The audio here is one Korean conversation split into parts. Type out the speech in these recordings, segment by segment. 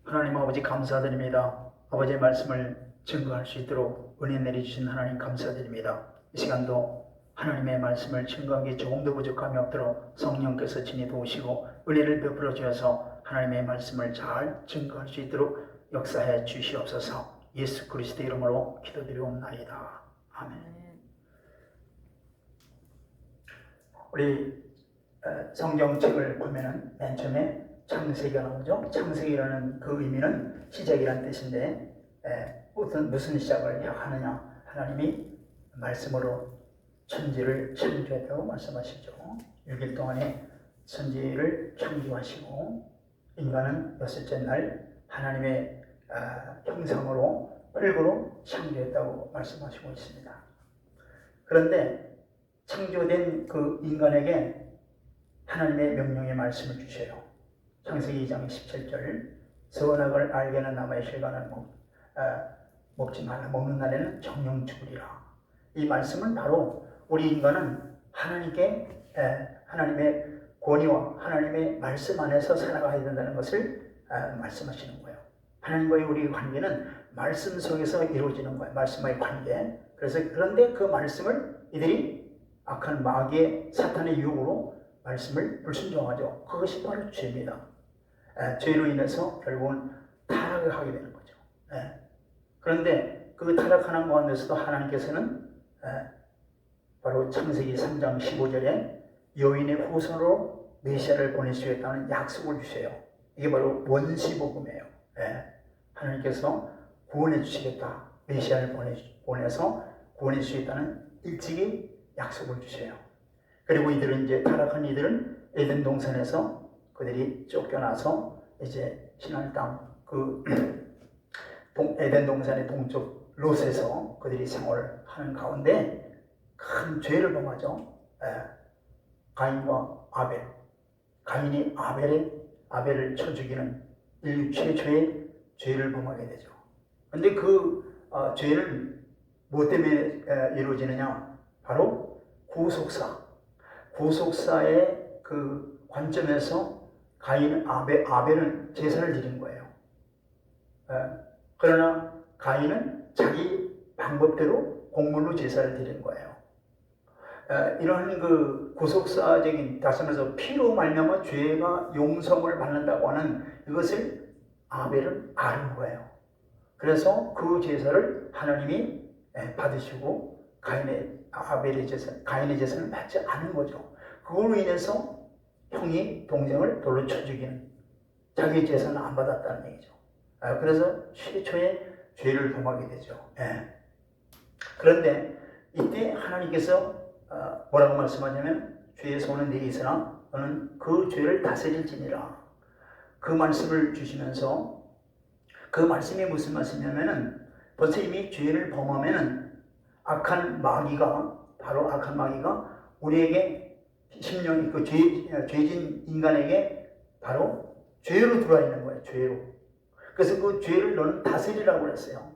하나님 아버지 감사드립니다. 아버지의 말씀을 증거할 수 있도록 은혜 내려주신 하나님 감사드립니다. 이 시간도 하나님의 말씀을 증거하기 조금도 부족함이 없도록 성령께서 친히 도우시고 은혜를 베풀어 주셔서 하나님의 말씀을 잘 증거할 수 있도록 역사해 주시옵소서. 예수 그리스도 이름으로 기도드리옵나이다. 아멘. 우리 성경책을 보면은 맨 처음에 창세기가 나오죠. 창세기라는 그 의미는 시작이라는 뜻인데 무슨 시작을 하느냐. 하나님이 말씀으로 천지를 창조했다고 말씀하시죠. 6일 동안에 천지를 창조하시고 인간은 여섯째 날 하나님의 형상으로 흙으로 창조했다고 말씀하시고 있습니다. 그런데 창조된 그 인간에게 하나님의 명령의 말씀을 주셔요. 창세기 2장 17절 선악을 알게는 나무의 실과는 먹지 말라. 먹는 날에는 정령 죽으리라. 이 말씀은 바로 우리 인간은 하나님의 권위와 하나님의 말씀 안에서 살아가야 된다는 것을 말씀하시는 거예요. 하나님과의 우리 관계는 말씀 속에서 이루어지는 거예요. 말씀과의 관계. 그런데 그 말씀을 이들이 악한 마귀의 사탄의 유혹으로 말씀을 불순종하죠. 그것이 바로 죄입니다. 죄로 인해서 결국은 타락을 하게 되는 거죠. 그런데 그 타락하는 가운데서도 하나님께서는 바로 창세기 3장 15절에 여인의 후손으로 메시아를 보내시겠다는 약속을 주세요. 이게 바로 원시복음이에요. 하나님께서 구원해 주시겠다. 메시아를 보내서 구원해 주시겠다는 일찍이 약속을 주세요. 그리고 이들은 이제 타락한 이들은 에덴 동산에서 그들이 쫓겨나서 이제 신할 땅 에덴 동산의 동쪽 롯에서 그들이 생활을 하는 가운데 큰 죄를 범하죠. 가인과 아벨. 가인이 아벨을 쳐 죽이는 인류 최초의 죄를 범하게 되죠. 그런데 그 죄는 무엇 때문에 이루어지느냐? 바로 구속사의 그 관점에서 아벨은 제사를 드린 거예요. 그러나 가인은 자기 방법대로 곡물로 제사를 드린 거예요. 이런 그 구속사적인, 다시 말해서 피로 말미암아 죄가 용서를 받는다고 하는 이것을 아벨은 아는 거예요. 그래서 그 제사를 하나님이 받으시고 가인의 제사는 받지 않은 거죠. 그걸로 인해서 형이 동생을 돌로 쳐 죽이는, 자기 제사는 안 받았다는 얘기죠. 그래서 최초의 죄를 범하게 되죠. 그런데 이때 하나님께서 뭐라고 말씀하냐면 죄의 손은 네게 있으나 너는 그 죄를 다스릴지니라. 그 말씀을 주시면서, 그 말씀이 무슨 말씀이냐면은 벌써 이미 죄를 범하면은 악한 마귀가 우리에게 심령이 죄진 인간에게 바로 죄로 들어와 있는 거예요. 죄로. 그래서 그 죄를 너는 다스리라고 그랬어요.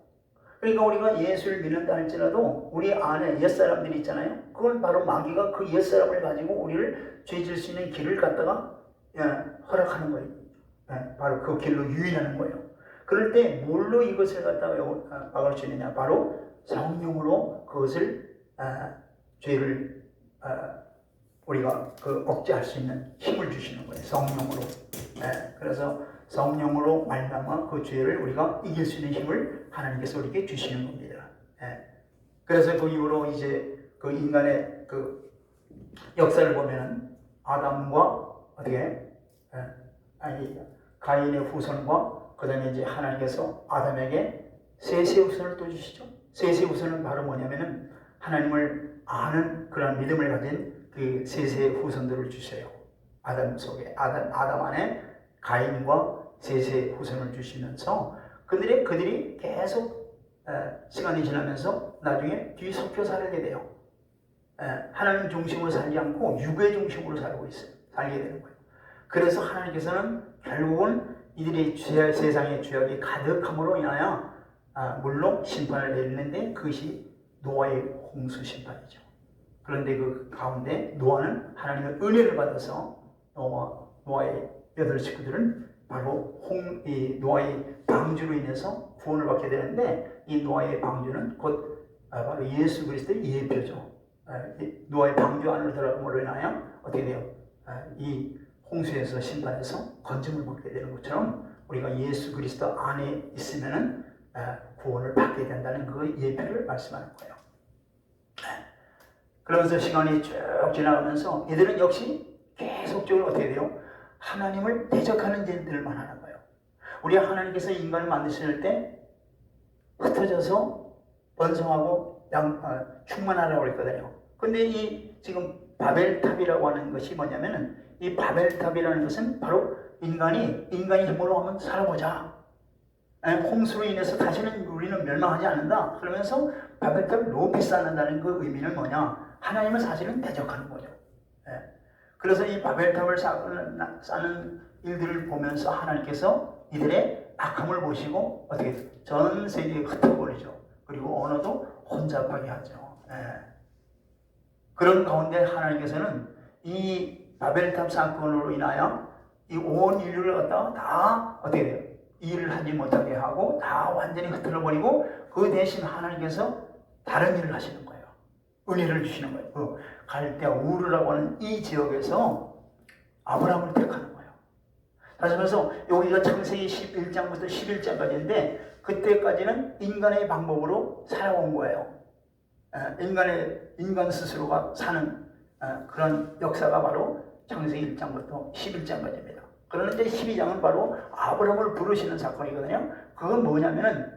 그러니까 우리가 예수를 믿는다 할지라도 우리 안에 옛사람들이 있잖아요. 그걸 바로 마귀가 그 옛사람을 가지고 우리를 죄질 수 있는 길을 갖다가 허락하는 거예요. 바로 그 길로 유인하는 거예요. 그럴 때 뭘로 이것을 갖다가 막을 수 있느냐? 바로 성령으로 그것을 죄를 우리가 억제할 수 있는 힘을 주시는 거예요. 성령으로. 그래서 성령으로 말미암아 그 죄를 우리가 이길 수 있는 힘을 하나님께서 우리에게 주시는 겁니다. 그래서 그 이후로 이제 그 인간의 그 역사를 보면은 아담과 가인의 후손과 그다음에 이제 하나님께서 아담에게 셋의 후손을 또 주시죠. 셋의 후손은 바로 뭐냐면은 하나님을 아는 그런 믿음을 가진 그 셋의 후손들을 주세요. 아담 안에 가인과 셋의 후손을 주시면서 그들이 계속 시간이 지나면서 나중에 뒤섞여 살게 돼요. 하나님 중심으로 살지 않고 육의 중심으로 살게 되는 거예요. 그래서 하나님께서는 결국은 이들의 세상의 죄악이 가득함으로 인하여 물론 심판을 내리는데 그것이 노아의 홍수 심판이죠. 그런데 그 가운데 노아는 하나님의 은혜를 받아서 노아의 8 식구들은 바로 이 노아의 방주로 인해서 구원을 받게 되는데, 이 노아의 방주는 곧 바로 예수 그리스도의 예표죠. 노아의 방주 안으로 들어감으로 인하여 어떻게 돼요? 이 홍수에서 심판해서 건짐을 받게 되는 것처럼 우리가 예수 그리스도 안에 있으면은 구원을 받게 된다는 그 예표를 말씀하는 거예요. 그러면서 시간이 쭉 지나가면서 이들은 역시 계속적으로 어떻게 돼요? 하나님을 대적하는 일들만 하는 거예요. 우리 하나님께서 인간을 만드실 때 흩어져서 번성하고 충만하라고 했거든요. 근데 이 지금 바벨탑이라고 하는 것이 뭐냐면은, 이 바벨탑이라는 것은 바로 인간이 힘으로 한번 살아보자. 홍수로 인해서 다시는 우리는 멸망하지 않는다. 그러면서 바벨탑을 높이 쌓는다는 그 의미는 뭐냐? 하나님을 사실은 대적하는 거죠. 그래서 이 바벨탑을 쌓는 일들을 보면서 하나님께서 이들의 악함을 보시고 어떻게 전 세계에 흩어버리죠. 그리고 언어도 혼잡하게 하죠. 그런 가운데 하나님께서는 이 바벨탑 사건으로 인하여 이 온 인류를 갖다가 다 어떻게 돼요? 일을 하지 못하게 하고 다 완전히 흩어버리고, 그 대신 하나님께서 다른 일을 하시는 거예요. 은혜를 주시는 거예요. 그 갈대아 우르라고 하는 이 지역에서 아브라함을 택하는 거예요. 다시 말해서 여기가 창세기 11장부터 11장까지인데 그때까지는 인간의 방법으로 살아온 거예요. 인간 스스로가 사는 그런 역사가 바로 창세기 1장부터 11장까지입니다. 그런데 12장은 바로 아브라함을 부르시는 사건이거든요. 그건 뭐냐면은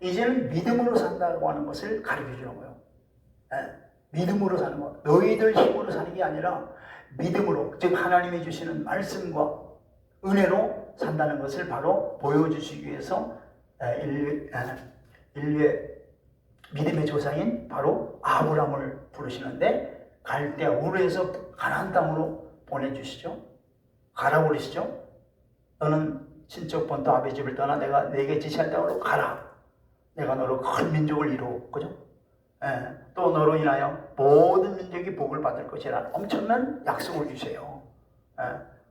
이제는 믿음으로 산다고 하는 것을 가르쳐 주는 거예요. 믿음으로 사는 거. 너희들 힘으로 사는 게 아니라 믿음으로, 즉 하나님이 주시는 말씀과 은혜로 산다는 것을 바로 보여주시기 위해서 인류의 믿음의 조상인 바로 아브라함을 부르시는데, 갈대아 우르에서 가나안 땅으로 보내주시죠. 가라고 그러시죠. 너는 친척 본토 아비 집을 떠나 내가 네게 지시할 땅으로 가라. 내가 너로 큰 민족을 이루어, 그죠? 또 너로 인하여 모든 민족이 복을 받을 것이라 엄청난 약속을 주세요.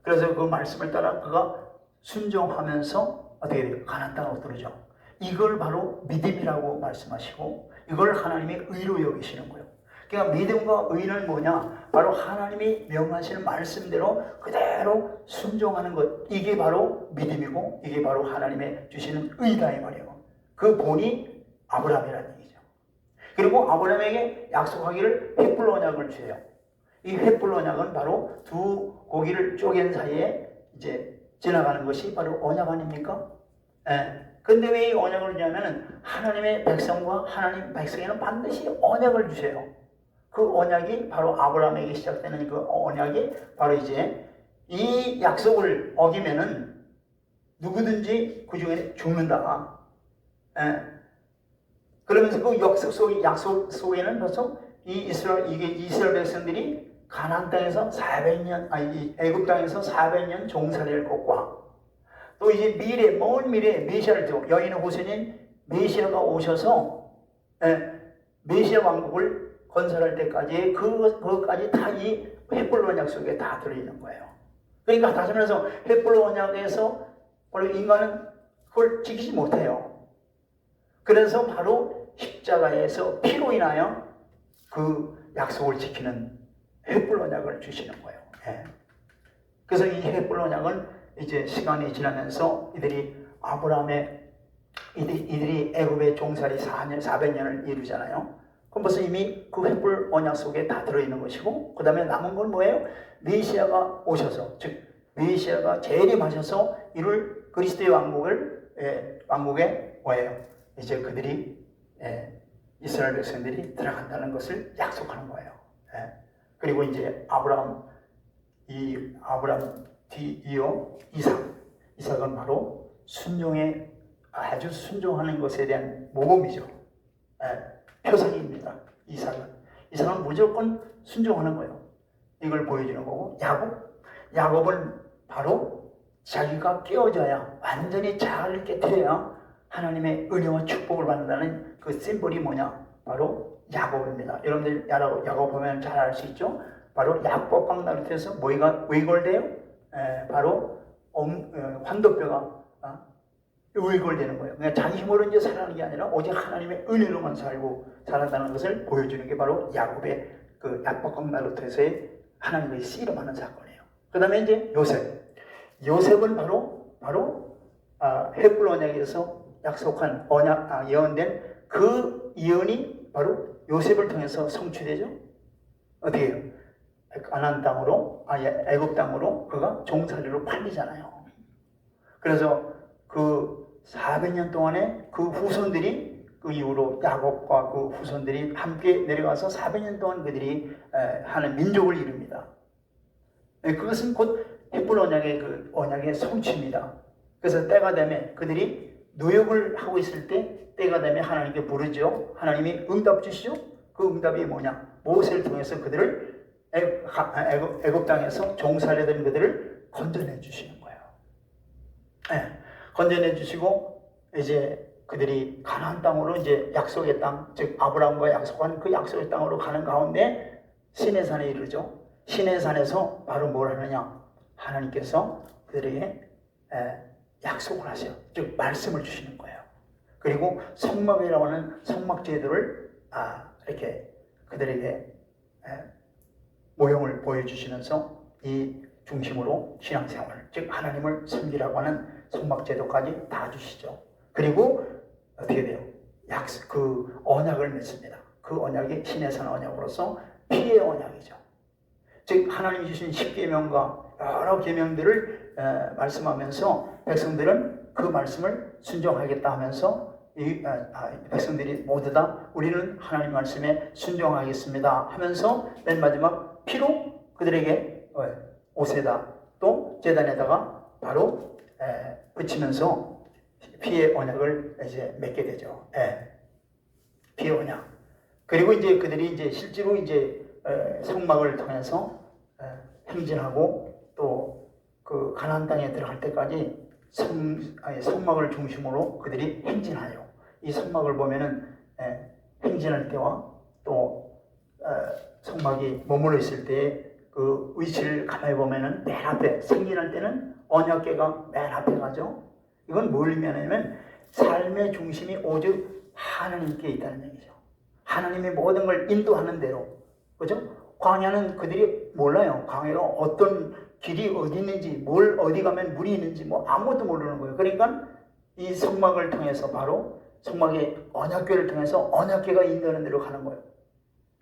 그래서 그 말씀을 따라 그가 순종하면서 어떻게 돼요? 가나안 땅으로 들어오죠. 이걸 바로 믿음이라고 말씀하시고, 이걸 하나님이 의로 여기시는 거예요. 그러니까 믿음과 의는 뭐냐? 바로 하나님이 명하시는 말씀대로 그대로 순종하는 것. 이게 바로 믿음이고, 이게 바로 하나님의 주시는 의다 이 말이에요. 그 본이 아브라함이라는 얘기죠. 그리고 아브라함에게 약속하기를 횃불 언약을 주세요. 이 횃불 언약은 바로 두 고기를 쪼갠 사이에 이제 지나가는 것이 바로 언약 아닙니까? 근데 왜 이 언약을 주냐면은 하나님의 백성과 하나님 백성에는 반드시 언약을 주세요. 그 언약이 바로 아브라함에게 시작되는 그 언약이 바로 이제 이 약속을 어기면은 누구든지 그 중에 죽는다. 그러면서 그 약속 속에는 벌써 이게 이스라엘 백성들이 가나안 땅에서 400년, 애굽 땅에서 400년 종살이할 것과, 또 이제 먼 미래에 메시아를 두고 여인의 후손인 메시아가 오셔서 메시아 왕국을 건설할 때까지 그것까지 다 이 횃불 언약 속에 다 들어있는 거예요. 그러니까 다시 말해서 횃불 언약에서 바로 인간은 그걸 지키지 못해요. 그래서 바로 십자가에서 피로 인하여 그 약속을 지키는 횃불 언약을 주시는 거예요. 그래서 이 횃불 언약은 이제 시간이 지나면서 이들이 애굽의 종살이 400년을 이루잖아요. 그럼 벌써 이미 그 횃불 언약 속에 다 들어있는 것이고, 그 다음에 남은 건 뭐예요? 메시아가 오셔서, 즉 메시아가 재림하셔서 이룰 그리스도의 왕국에 뭐예요? 이제 그들이 이스라엘 백성들이 들어간다는 것을 약속하는 거예요. 그리고 이제 아브라함 뒤이어 이삭은 바로 아주 순종하는 것에 대한 모범이죠. 표상입니다. 이삭은 무조건 순종하는 거예요. 이걸 보여주는 거고, 야곱은 바로 자기가 깨어져야, 완전히 자아를 깨뜨려야 하나님의 은혜와 축복을 받는다는 그 심볼이 뭐냐? 바로 야곱입니다. 여러분들 야곱 보면 잘 알 수 있죠? 바로 야곱방 나루터에서 뭐가 왜 걸대요? 바로 환도뼈가 의골되는 거예요. 그냥 자기 힘으로 이제 살아가는 게 아니라 오직 하나님의 은혜로만 살아간다는 것을 보여주는 게 바로 야곱의 그 약박강 나루터에서의 하나님의 씨름하는 사건이에요. 그 다음에 이제 요셉은 바로 헤브론 언약에서 약속한 예언된 그 예언이 바로 요셉을 통해서 성취되죠. 어떻게 해요? 가나안 땅으로, 애굽 땅으로 그가 종살이로 팔리잖아요. 그래서 그 400년 동안에 그 후손들이 그 이후로 야곱과 그 후손들이 함께 내려가서 400년 동안 그들이 하는 민족을 이룹니다. 그것은 곧 햇불 언약의 그 언약의 성취입니다. 그래서 때가 되면 그들이 노역을 하고 있을 때가 되면 하나님께 부르죠. 하나님이 응답 주시죠. 그 응답이 뭐냐? 모세를 통해서 그들을 애굽 땅에서 종살이던 그들을 건져내 주시는 거예요. 건져내 주시고 이제 그들이 가나안 땅으로 이제 약속의 땅, 즉 아브라함과 약속한 그 약속의 땅으로 가는 가운데 시내산에 이르죠. 시내산에서 바로 뭘 하느냐? 하나님께서 그들에게 약속을 하세요. 즉 말씀을 주시는 거예요. 그리고 성막이라고 하는 성막 제도를 이렇게 그들에게 모형을 보여주시면서 이 중심으로 신앙생활, 즉 하나님을 섬기라고 하는 성막 제도까지 다 주시죠. 그리고 어떻게 돼요? 그 언약을 맺습니다. 그 언약이 시내산 언약으로서 피의 언약이죠. 즉 하나님이 주신 10계명과 여러 계명들을 말씀하면서 백성들은 그 말씀을 순종하겠다 하면서 이 백성들이 모두 다 우리는 하나님 말씀에 순종하겠습니다 하면서 맨 마지막 피로 그들에게 옷에다 또 제단에다가 바로 붙이면서 피의 언약을 이제 맺게 되죠. 피의 언약. 그리고 이제 그들이 이제 실제로 이제 성막을 통해서 행진하고 또 그 가나안 땅에 들어갈 때까지 성막을 중심으로 그들이 행진하여 이 성막을 보면은 행진할 때와 또 성막이 머물러 있을 때 그 위치를 가만히 보면은 맨 앞에 생긴할 때는 언약궤가 맨 앞에 가죠. 이건 뭘 의미하냐면 삶의 중심이 오직 하나님께 있다는 얘기죠. 하나님의 모든 걸 인도하는 대로, 그죠? 광야는 그들이 몰라요. 광야가 어떤 길이 어디 있는지, 어디 가면 물이 있는지 뭐 아무것도 모르는 거예요. 그러니까 이 성막을 통해서 바로 성막의 언약궤를 통해서 언약궤가 인도하는 대로 가는 거예요.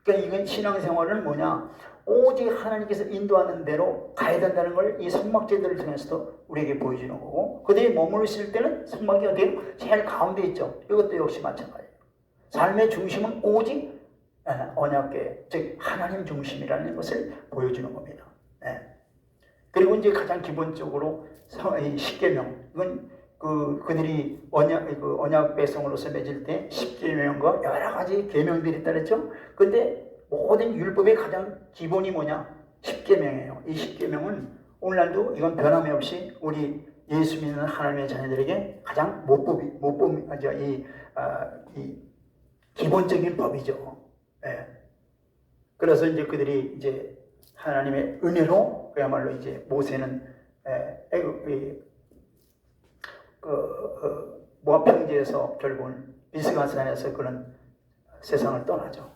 그러니까 이건 신앙생활은 뭐냐? 오직 하나님께서 인도하는 대로 가야 된다는 걸 이 성막 제도를 통해서도 우리에게 보여주는 거고, 그들이 머물러 있을 때는 성막이 어디에 제일 가운데 있죠. 이것도 역시 마찬가지예요. 삶의 중심은 오직 언약궤, 즉 하나님 중심이라는 것을 보여주는 겁니다. 그리고 이제 가장 기본적으로 이 십계명, 이건 그들이 언약 백성으로서 맺을 때 십계명과 여러 가지 계명들이 있다 그랬죠. 근데 모든 율법의 가장 기본이 뭐냐? 십계명이에요. 이 십계명은 오늘날도 이건 변함이 없이 우리 예수 믿는 하나님의 자녀들에게 가장 이 기본적인 법이죠. 그래서 이제 그들이 이제 하나님의 은혜로 그야말로 이제 모세는 모압 평지에서 결국은 비스가산에서 그런 세상을 떠나죠.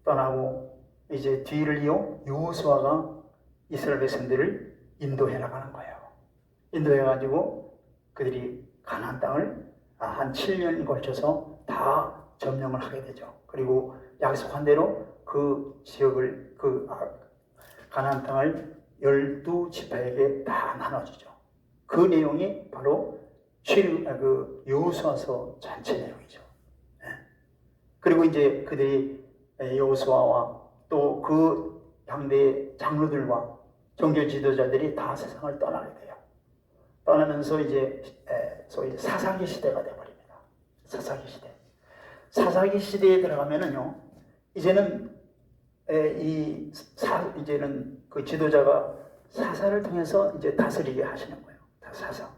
떠나고 이제 뒤를 이어 여호수아가 이스라엘 백성들을 인도해 나가는 거예요. 인도해 가지고 그들이 가나안 땅을 한 7년 걸쳐서 다 점령을 하게 되죠. 그리고 약속한 대로 그 지역을 가나안 땅을 12지파에게 다 나눠주죠. 그 내용이 바로 여호수아서 전체 내용이죠. 그리고 이제 그들이 여호수아와 또 그 당대의 장로들과 종교 지도자들이 다 세상을 떠나게 돼요. 떠나면서 이제 소위 사사기 시대가 되어버립니다. 사사기 시대. 사사기 시대에 들어가면은요, 이제는 이제는 그 지도자가 사사를 통해서 이제 다스리게 하시는 거예요. 사사.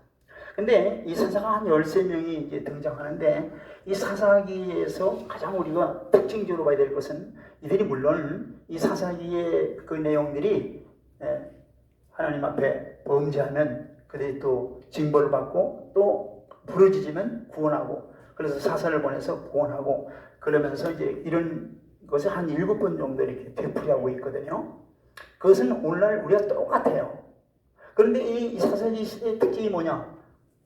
근데 이 사사가 한 13명이 이제 등장하는데, 이 사사기에서 가장 우리가 특징적으로 봐야 될 것은 이들이 물론 이 사사기의 그 내용들이 하나님 앞에 범죄하면 그들이 또 징벌을 받고 또 부르짖으면 구원하고, 그래서 사사를 보내서 구원하고, 그러면서 이제 이런 것을 한 7번 정도 이렇게 되풀이하고 있거든요. 그것은 오늘날 우리가 똑같아요. 그런데 이 사사기 시대의 특징이 뭐냐?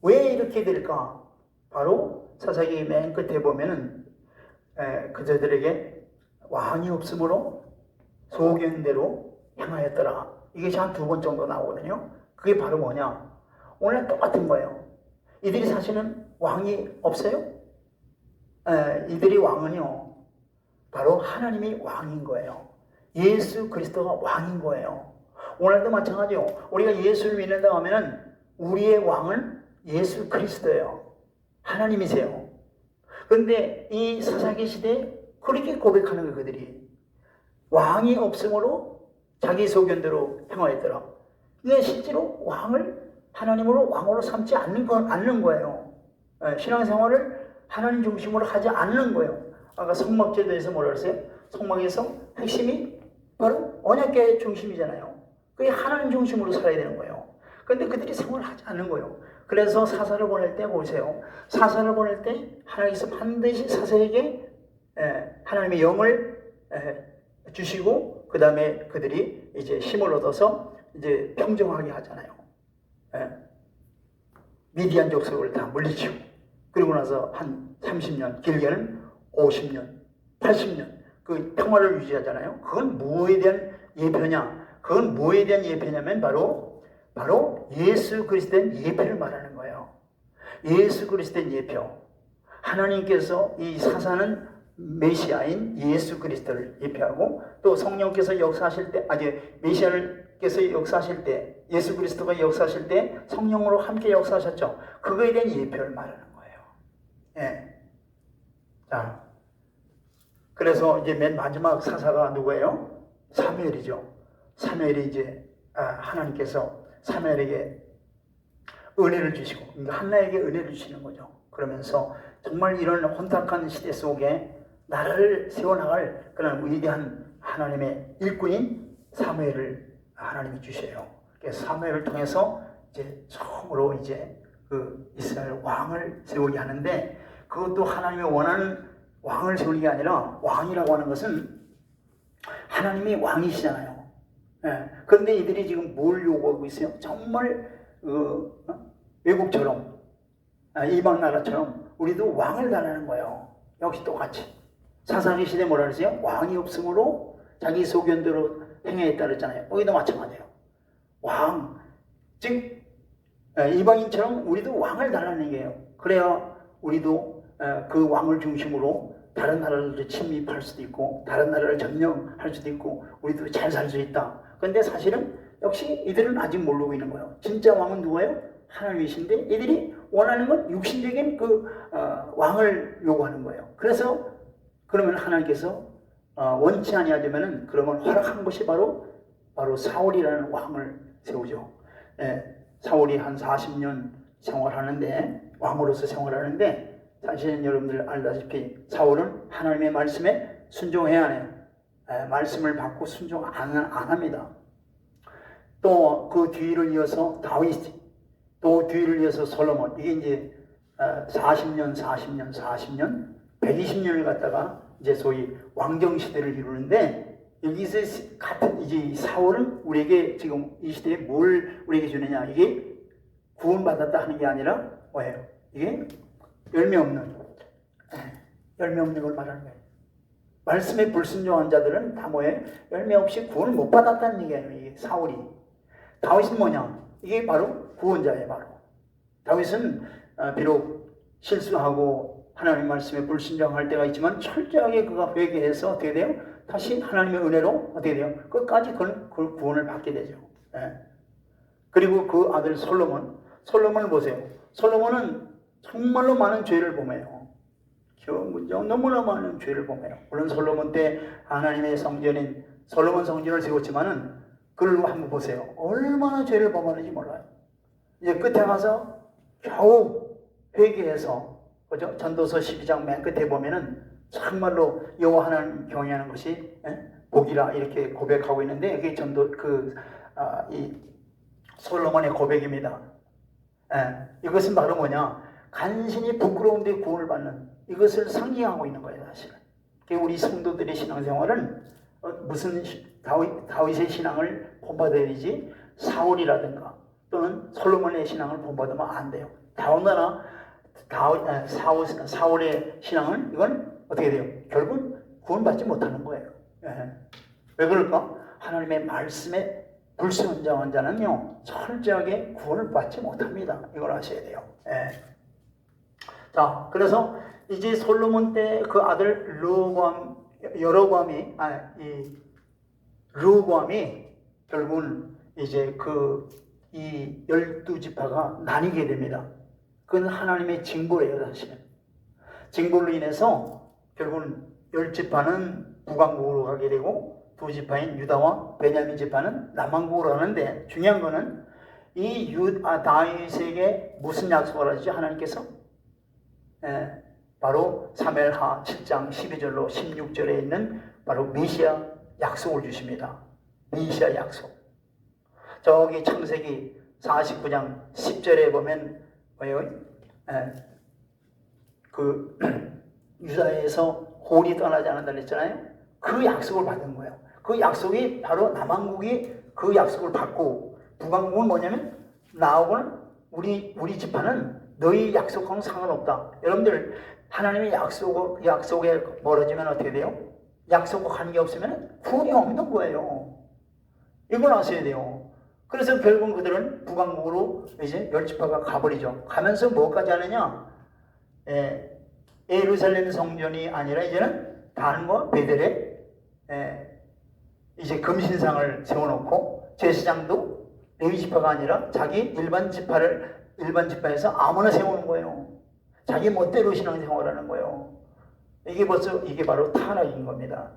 왜 이렇게 될까? 바로 사사기 맨 끝에 보면은 그들에게 왕이 없으므로 소견대로 행하였더라. 이게 한 2번 정도 나오거든요. 그게 바로 뭐냐? 오늘 똑같은 거예요. 이들이 사실은 왕이 없어요? 이들이 왕은요, 바로 하나님이 왕인 거예요. 예수 그리스도가 왕인 거예요. 오늘도 마찬가지요. 우리가 예수를 믿는다 하면은 우리의 왕은 예수 그리스도예요. 하나님이세요. 그런데 이 사사기 시대에 그렇게 고백하는 거, 그들이 왕이 없으므로 자기 소견대로 행하였더라. 근데 실제로 왕을 하나님으로 왕으로 삼지 않는 거예요. 신앙생활을 하나님 중심으로 하지 않는 거예요. 아까 성막제도에서 뭐라 그랬어요? 성막에서 핵심이 바로 언약궤의 중심이잖아요. 그게 하나님 중심으로 살아야 되는 거예요. 그런데 그들이 생활을 하지 않는 거예요. 그래서 사사를 보낼 때 보세요. 사사를 보낼 때 하나님께서 반드시 사사에게 하나님의 영을 주시고, 그 다음에 그들이 이제 힘을 얻어서 이제 평정하게 하잖아요. 미디안 족속을 다 물리치고, 그리고 나서 한 30년, 길게는 50년, 80년 그 평화를 유지하잖아요. 그건 뭐에 대한 예표냐? 그건 뭐에 대한 예표냐면 바로 예수 그리스도의 예표를 말하는 거예요. 예수 그리스도의 예표. 하나님께서 이 사사는 메시아인 예수 그리스도를 예표하고, 또 성령께서 역사하실 때, 메시아께서 역사하실 때, 예수 그리스도가 역사하실 때 성령으로 함께 역사하셨죠. 그거에 대한 예표를 말하는 거예요. 예. 자, 그래서 이제 맨 마지막 사사가 누구예요? 사무엘이죠. 사무엘이 이제 하나님께서 사무엘에게 은혜를 주시고, 그러니까 한나에게 은혜를 주시는 거죠. 그러면서 정말 이런 혼탁한 시대 속에 나라를 세워나갈 그런 위대한 하나님의 일꾼인 사무엘을 하나님이 주셔요. 그래서 사무엘을 통해서 이제 처음으로 이제 그 이스라엘 왕을 세우게 하는데, 그것도 하나님이 원하는 왕을 세우는 게 아니라, 왕이라고 하는 것은 하나님이 왕이시잖아요. 그런데 이들이 지금 뭘 요구하고 있어요? 정말 외국처럼, 이방 나라처럼 우리도 왕을 달라는 거예요. 역시 똑같이 사사기 시대 뭐라 그러세요? 왕이 없으므로 자기 소견대로 행했다 그랬잖아요. 여기도 마찬가지예요. 왕, 즉 이방인처럼 우리도 왕을 달라는 얘기예요. 그래야 우리도 그 왕을 중심으로 다른 나라를 침입할 수도 있고, 다른 나라를 점령할 수도 있고, 우리도 잘 살 수 있다. 그런데 사실은 역시 이들은 아직 모르고 있는 거예요. 진짜 왕은 누구예요? 하나님이신데, 이들이 원하는 건 육신적인 그 왕을 요구하는 거예요. 그래서 그러면 하나님께서 원치 아니하자면은 그러면 허락한 것이 바로 사울이라는 왕을 세우죠. 사울이 한 40년 생활하는데, 왕으로서 생활하는데, 사실은 여러분들 알다시피 사울은 하나님의 말씀에 순종해야 해요. 말씀을 받고 순종 안 합니다. 또 그 뒤를 이어서 다윗, 또 뒤를 이어서 솔로몬, 이게 이제 40년, 120년을 갖다가 이제 소위 왕정시대를 이루는데, 여기서 같은 이제 사울은 우리에게 지금 이 시대에 뭘 우리에게 주느냐? 이게 구원받았다 하는 게 아니라 뭐예요? 이게 열매 없는 걸 말하는 거예요. 말씀에 불순종한 자들은 다 뭐예요? 열매 없이 구원을 못 받았다는 얘기예요. 이게 사울이. 다윗은 뭐냐? 이게 바로 구원자예요. 바로 다윗은 비록 실수하고 하나님 말씀에 불순종할 때가 있지만 철저하게 그가 회개해서 어떻게 돼요? 다시 하나님의 은혜로 어떻게 돼요? 끝까지 그 구원을 받게 되죠. 그리고 그 아들 솔로몬을 보세요. 솔로몬은 정말로 많은 죄를 범해요. 너무나 많은 죄를 범해요. 물론 솔로몬 때 하나님의 성전인 솔로몬 성전을 세웠지만은 그걸 한번 보세요. 얼마나 죄를 범하는지 몰라요. 이제 끝에 가서 겨우 회개해서, 그죠? 전도서 12장 맨 끝에 보면은 정말로 여호와 하나님 경외하는 것이 복이라 이렇게 고백하고 있는데, 이게 이 솔로몬의 고백입니다. 이것은 바로 뭐냐? 간신히 부끄러운데 구원을 받는 이것을 상징하고 있는 거예요, 사실은. 우리 성도들의 신앙생활은 무슨 다윗의 신앙을 본받아야 되지? 사울이라든가 또는 솔로몬의 신앙을 본받으면 안 돼요. 더군다나 사울의 신앙은 이건 어떻게 돼요? 결국 구원받지 못하는 거예요. 왜 그럴까? 하나님의 말씀에 불순종한 자는요 철저하게 구원을 받지 못합니다. 이걸 아셔야 돼요. 자, 그래서 이제 솔로몬 때 그 아들 르호보암이 결국은 이제 이 12지파가 나뉘게 됩니다. 그건 하나님의 징벌이에요, 사실은. 징벌로 인해서 결국은 10지파는 북왕국으로 가게 되고 2지파인 유다와 베냐민 지파는 남왕국으로 가는데 중요한 거는 이 다윗에게 무슨 약속을 하시죠? 하나님께서 바로 사무엘하 7장 12절로 16절에 있는 바로 메시아 약속을 주십니다. 메시아 약속. 저기 창세기 49장 10절에 보면 뭐예요? 유다에서 홀이 떠나지 않는다 그랬잖아요. 그 약속을 받은 거예요. 그 약속이 바로 남왕국이 그 약속을 받고 북왕국은 뭐냐면 나하고는 우리 지파는 너희 약속과는 상관없다. 여러분들 하나님의 약속에 멀어지면 어떻게 돼요? 약속과 관계없으면 구원이 없는 거예요. 이걸 아셔야 돼요. 그래서 결국 그들은 북왕국으로 이제 10지파가 가버리죠. 가면서 뭐까지 하느냐? 예루살렘 성전이 아니라 이제는 단과 베델에 이제 금신상을 세워놓고 제사장도 레위지파가 아니라 자기 일반 지파에서 아무나 세우는 거예요. 자기 멋대로 신앙생활을 하는 거예요. 이게 바로 타락인 겁니다.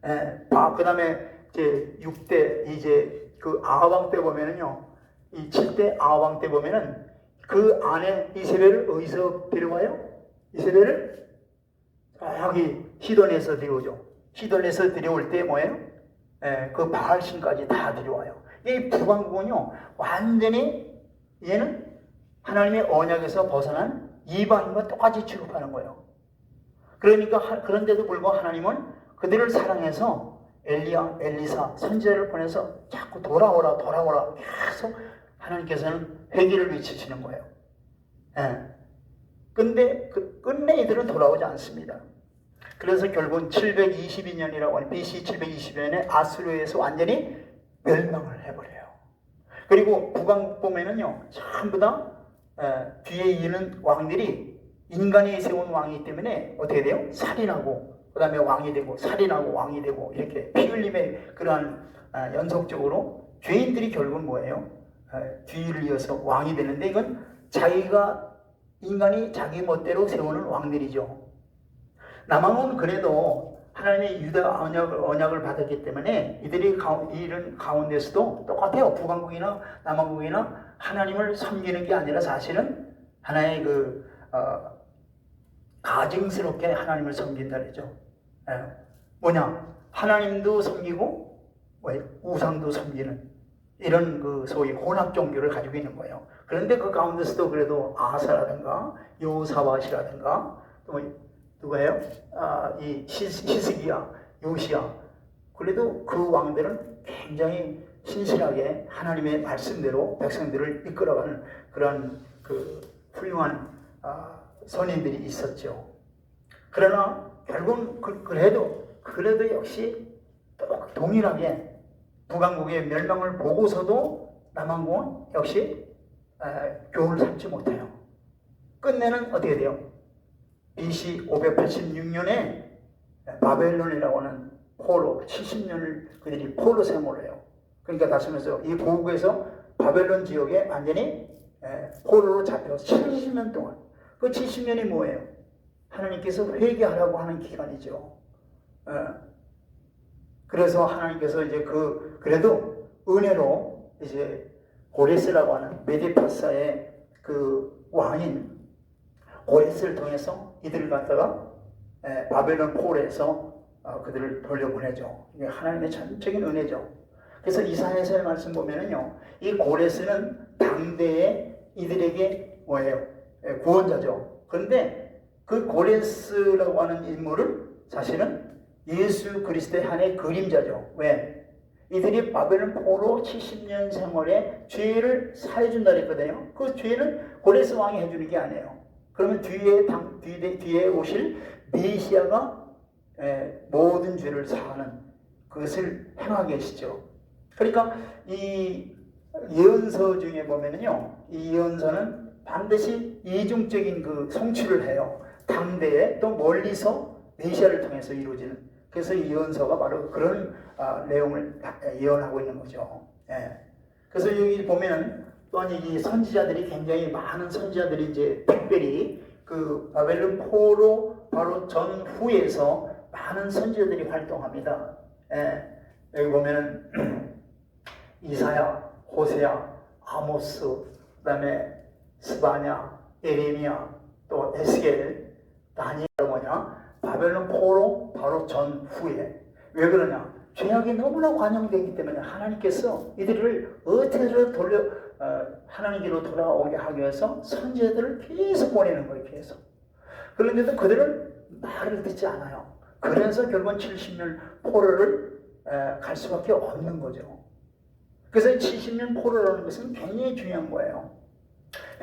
그 다음에 이제 6대 이제 그 아하방 때 보면은요, 이 7대 아하방 때 보면은 그 안에 이세벨을 어디서 데려와요? 이세벨을 여기 시돈에서 데려오죠. 시돈에서 데려올 때 뭐예요? 그 바알신까지 다 데려와요. 이 북왕국은요 완전히 얘는 하나님의 언약에서 벗어난 이방인과 똑같이 취급하는 거예요. 그러니까 그런데도 불구하고 하나님은 그들을 사랑해서 엘리야, 엘리사, 선지자를 보내서 자꾸 돌아오라 계속 하나님께서는 회개를 외치시는 거예요. 근데 끝내 이들은 돌아오지 않습니다. 그래서 결국은 722년이라고 하는 BC 722년에 아수르에서 완전히 멸망을 해버려요. 그리고 북왕국 보면은요 전부 다 뒤에 있는 왕들이 인간이 세운 왕이기 때문에 어떻게 돼요? 살인하고 그 다음에 왕이 되고 살인하고 왕이 되고 이렇게 피 흘림의 그러한 연속적으로 죄인들이 결국은 뭐예요? 뒤를 이어서 왕이 되는데 이건 인간이 자기 멋대로 세우는 왕들이죠. 남왕은 그래도 하나님의 유다 언약을 받았기 때문에 이들이 이런 가운데서도 똑같아요. 북왕국이나 남왕국이나 하나님을 섬기는 게 아니라 사실은 하나의 가증스럽게 하나님을 섬긴다 그러죠. 뭐냐? 하나님도 섬기고 우상도 섬기는 이런 소위 혼합 종교를 가지고 있는 거예요. 그런데 그 가운데서도 그래도 아사라든가 요사밧이라든가 또 누구예요? 이 히스기야, 요시야. 그래도 그 왕들은 굉장히 신실하게 하나님의 말씀대로 백성들을 이끌어가는 그런 훌륭한 선임들이 있었죠. 그러나 결국은 그래도 역시 동일하게 북왕국의 멸망을 보고서도 남왕국은 역시 교훈을 삼지 못해요. 끝내는 어떻게 돼요? BC 586년에 바벨론이라고 하는 포로 70년을 그들이 포로 생활을 해요. 그러니까 다시 말해서 이 고국에서 바벨론 지역에 완전히 포로로 잡혀서 70년 동안 그 70년이 뭐예요? 하나님께서 회개하라고 하는 기간이죠. 그래서 하나님께서 이제 그래도 은혜로 이제 고레스라고 하는 메디파사의 왕인 고레스를 통해서 이들을 갖다가 바벨론 포로에서 그들을 돌려보내죠. 이게 하나님의 전적인 은혜죠. 그래서 이사야서의 말씀 보면은요, 이 고레스는 당대의 이들에게 뭐예요? 구원자죠. 그런데 그 고레스라고 하는 인물은 사실은 예수 그리스도의 하나의 그림자죠. 왜? 이들이 바벨론 포로 70년 생활에 죄를 사해준다 그랬거든요. 그 죄를 고레스 왕이 해주는 게 아니에요. 그러면 뒤에 오실 메시아가 모든 죄를 사하는 그것을 행하게 하시죠. 그러니까 이 예언서 중에 보면은요, 이 예언서는 반드시 이중적인 그 성취를 해요. 당대에 또 멀리서 메시아를 통해서 이루어지는. 그래서 이 예언서가 바로 그런 내용을 예언하고 있는 거죠. 예. 그래서 여기 보면은 또한 이 선지자들이 굉장히 많은 선지자들이 이제 특별히 그 바벨론 포로 바로 전후에서 많은 선지자들이 활동합니다. 예. 여기 보면은 이사야, 호세야, 아모스, 그다음에 스바냐, 에레미야, 또 에스겔, 다니엘 뭐냐? 바벨론 포로 바로 전후에. 왜 그러냐? 죄악이 너무나 관영되기 때문에 하나님께서 이들을 어떻게든 하나님께로 돌아오게 하기 위해서 선지자들을 계속 보내는 거예요. 계속. 그런데도 그들은 말을 듣지 않아요. 그래서 결국은 70년 포로를 갈 수밖에 없는 거죠. 그래서 70년 포로라는 것은 굉장히 중요한 거예요.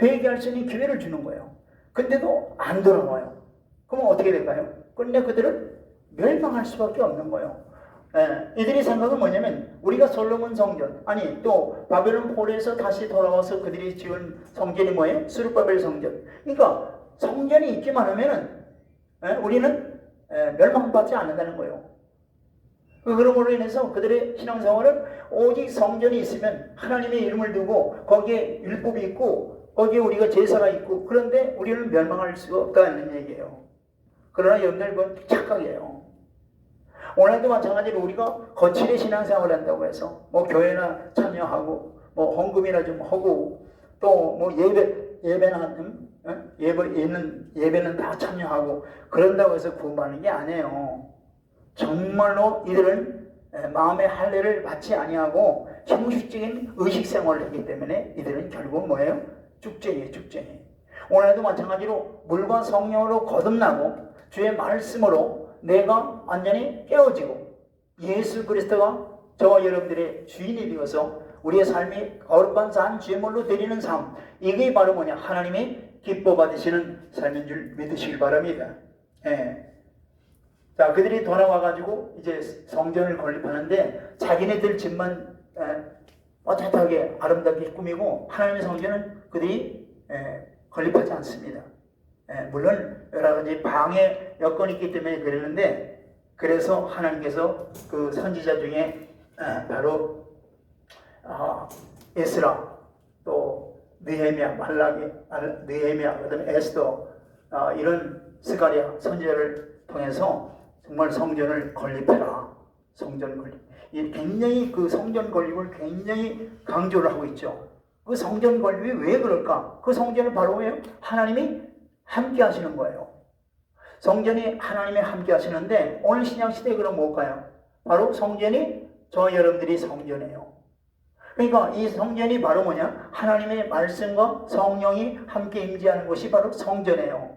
회개할 수 있는 기회를 주는 거예요. 근데도 안 돌아와요. 그러면 어떻게 될까요? 근데 그들은 멸망할 수밖에 없는 거예요. 이들의 생각은 뭐냐면 우리가 솔로몬 성전, 아니 또 바벨론 포로에서 다시 돌아와서 그들이 지은 성전이 뭐예요? 스룹바벨 성전. 그러니까 성전이 있기만 하면은 우리는 멸망받지 않는다는 거예요. 그러므로 인해서 그들의 신앙생활은 오직 성전이 있으면 하나님의 이름을 두고 거기에 율법이 있고 거기에 우리가 제사가 있고 그런데 우리는 멸망할 수가 없다는 얘기예요. 그러나 여러분들 그건 착각이에요. 오늘도 마찬가지로 우리가 거칠의 신앙생활을 한다고 해서 뭐 교회나 참여하고 뭐 헌금이나 좀 하고 또 뭐 예배는 다 참여하고 그런다고 해서 구원받는 게 아니에요. 정말로 이들은 마음의 할례를 받지 아니하고 형식적인 의식생활을 했기 때문에 이들은 결국 뭐예요? 쭉쟁이에요. 쭉쟁이. 오늘도 마찬가지로 물과 성령으로 거듭나고 주의 말씀으로 내가 완전히 깨어지고 예수 그리스도가 저와 여러분들의 주인이 되어서 우리의 삶이 거룩한 산 제물로 드리는 삶, 이게 바로 뭐냐? 하나님이 기뻐 받으시는 삶인 줄 믿으시길 바랍니다. 예. 자, 그들이 돌아와가지고 이제 성전을 건립하는데 자기네들 집만 어떻게 아름답게 꾸미고 하나님의 성전은 그들이 건립하지 않습니다. 물론 여러 가지 방해 여건이 있기 때문에 그랬는데, 그래서 하나님께서 그 선지자 중에 바로 에스라, 또 느헤미야, 느헤미야, 그다음에 에스더, 이런 스가랴 선지자를 통해서 정말 성전을 건립해라. 성전 건립. 굉장히 그 성전 건립을 굉장히 강조를 하고 있죠. 그 성전 건립이 왜 그럴까? 그 성전은 바로 왜요? 하나님이 함께 하시는 거예요. 성전이 하나님이 함께 하시는데 오늘 신약시대에 그럼 뭘까요? 바로 성전이 저 여러분들이 성전이에요. 그러니까 이 성전이 바로 뭐냐? 하나님의 말씀과 성령이 함께 임재하는 것이 바로 성전이에요.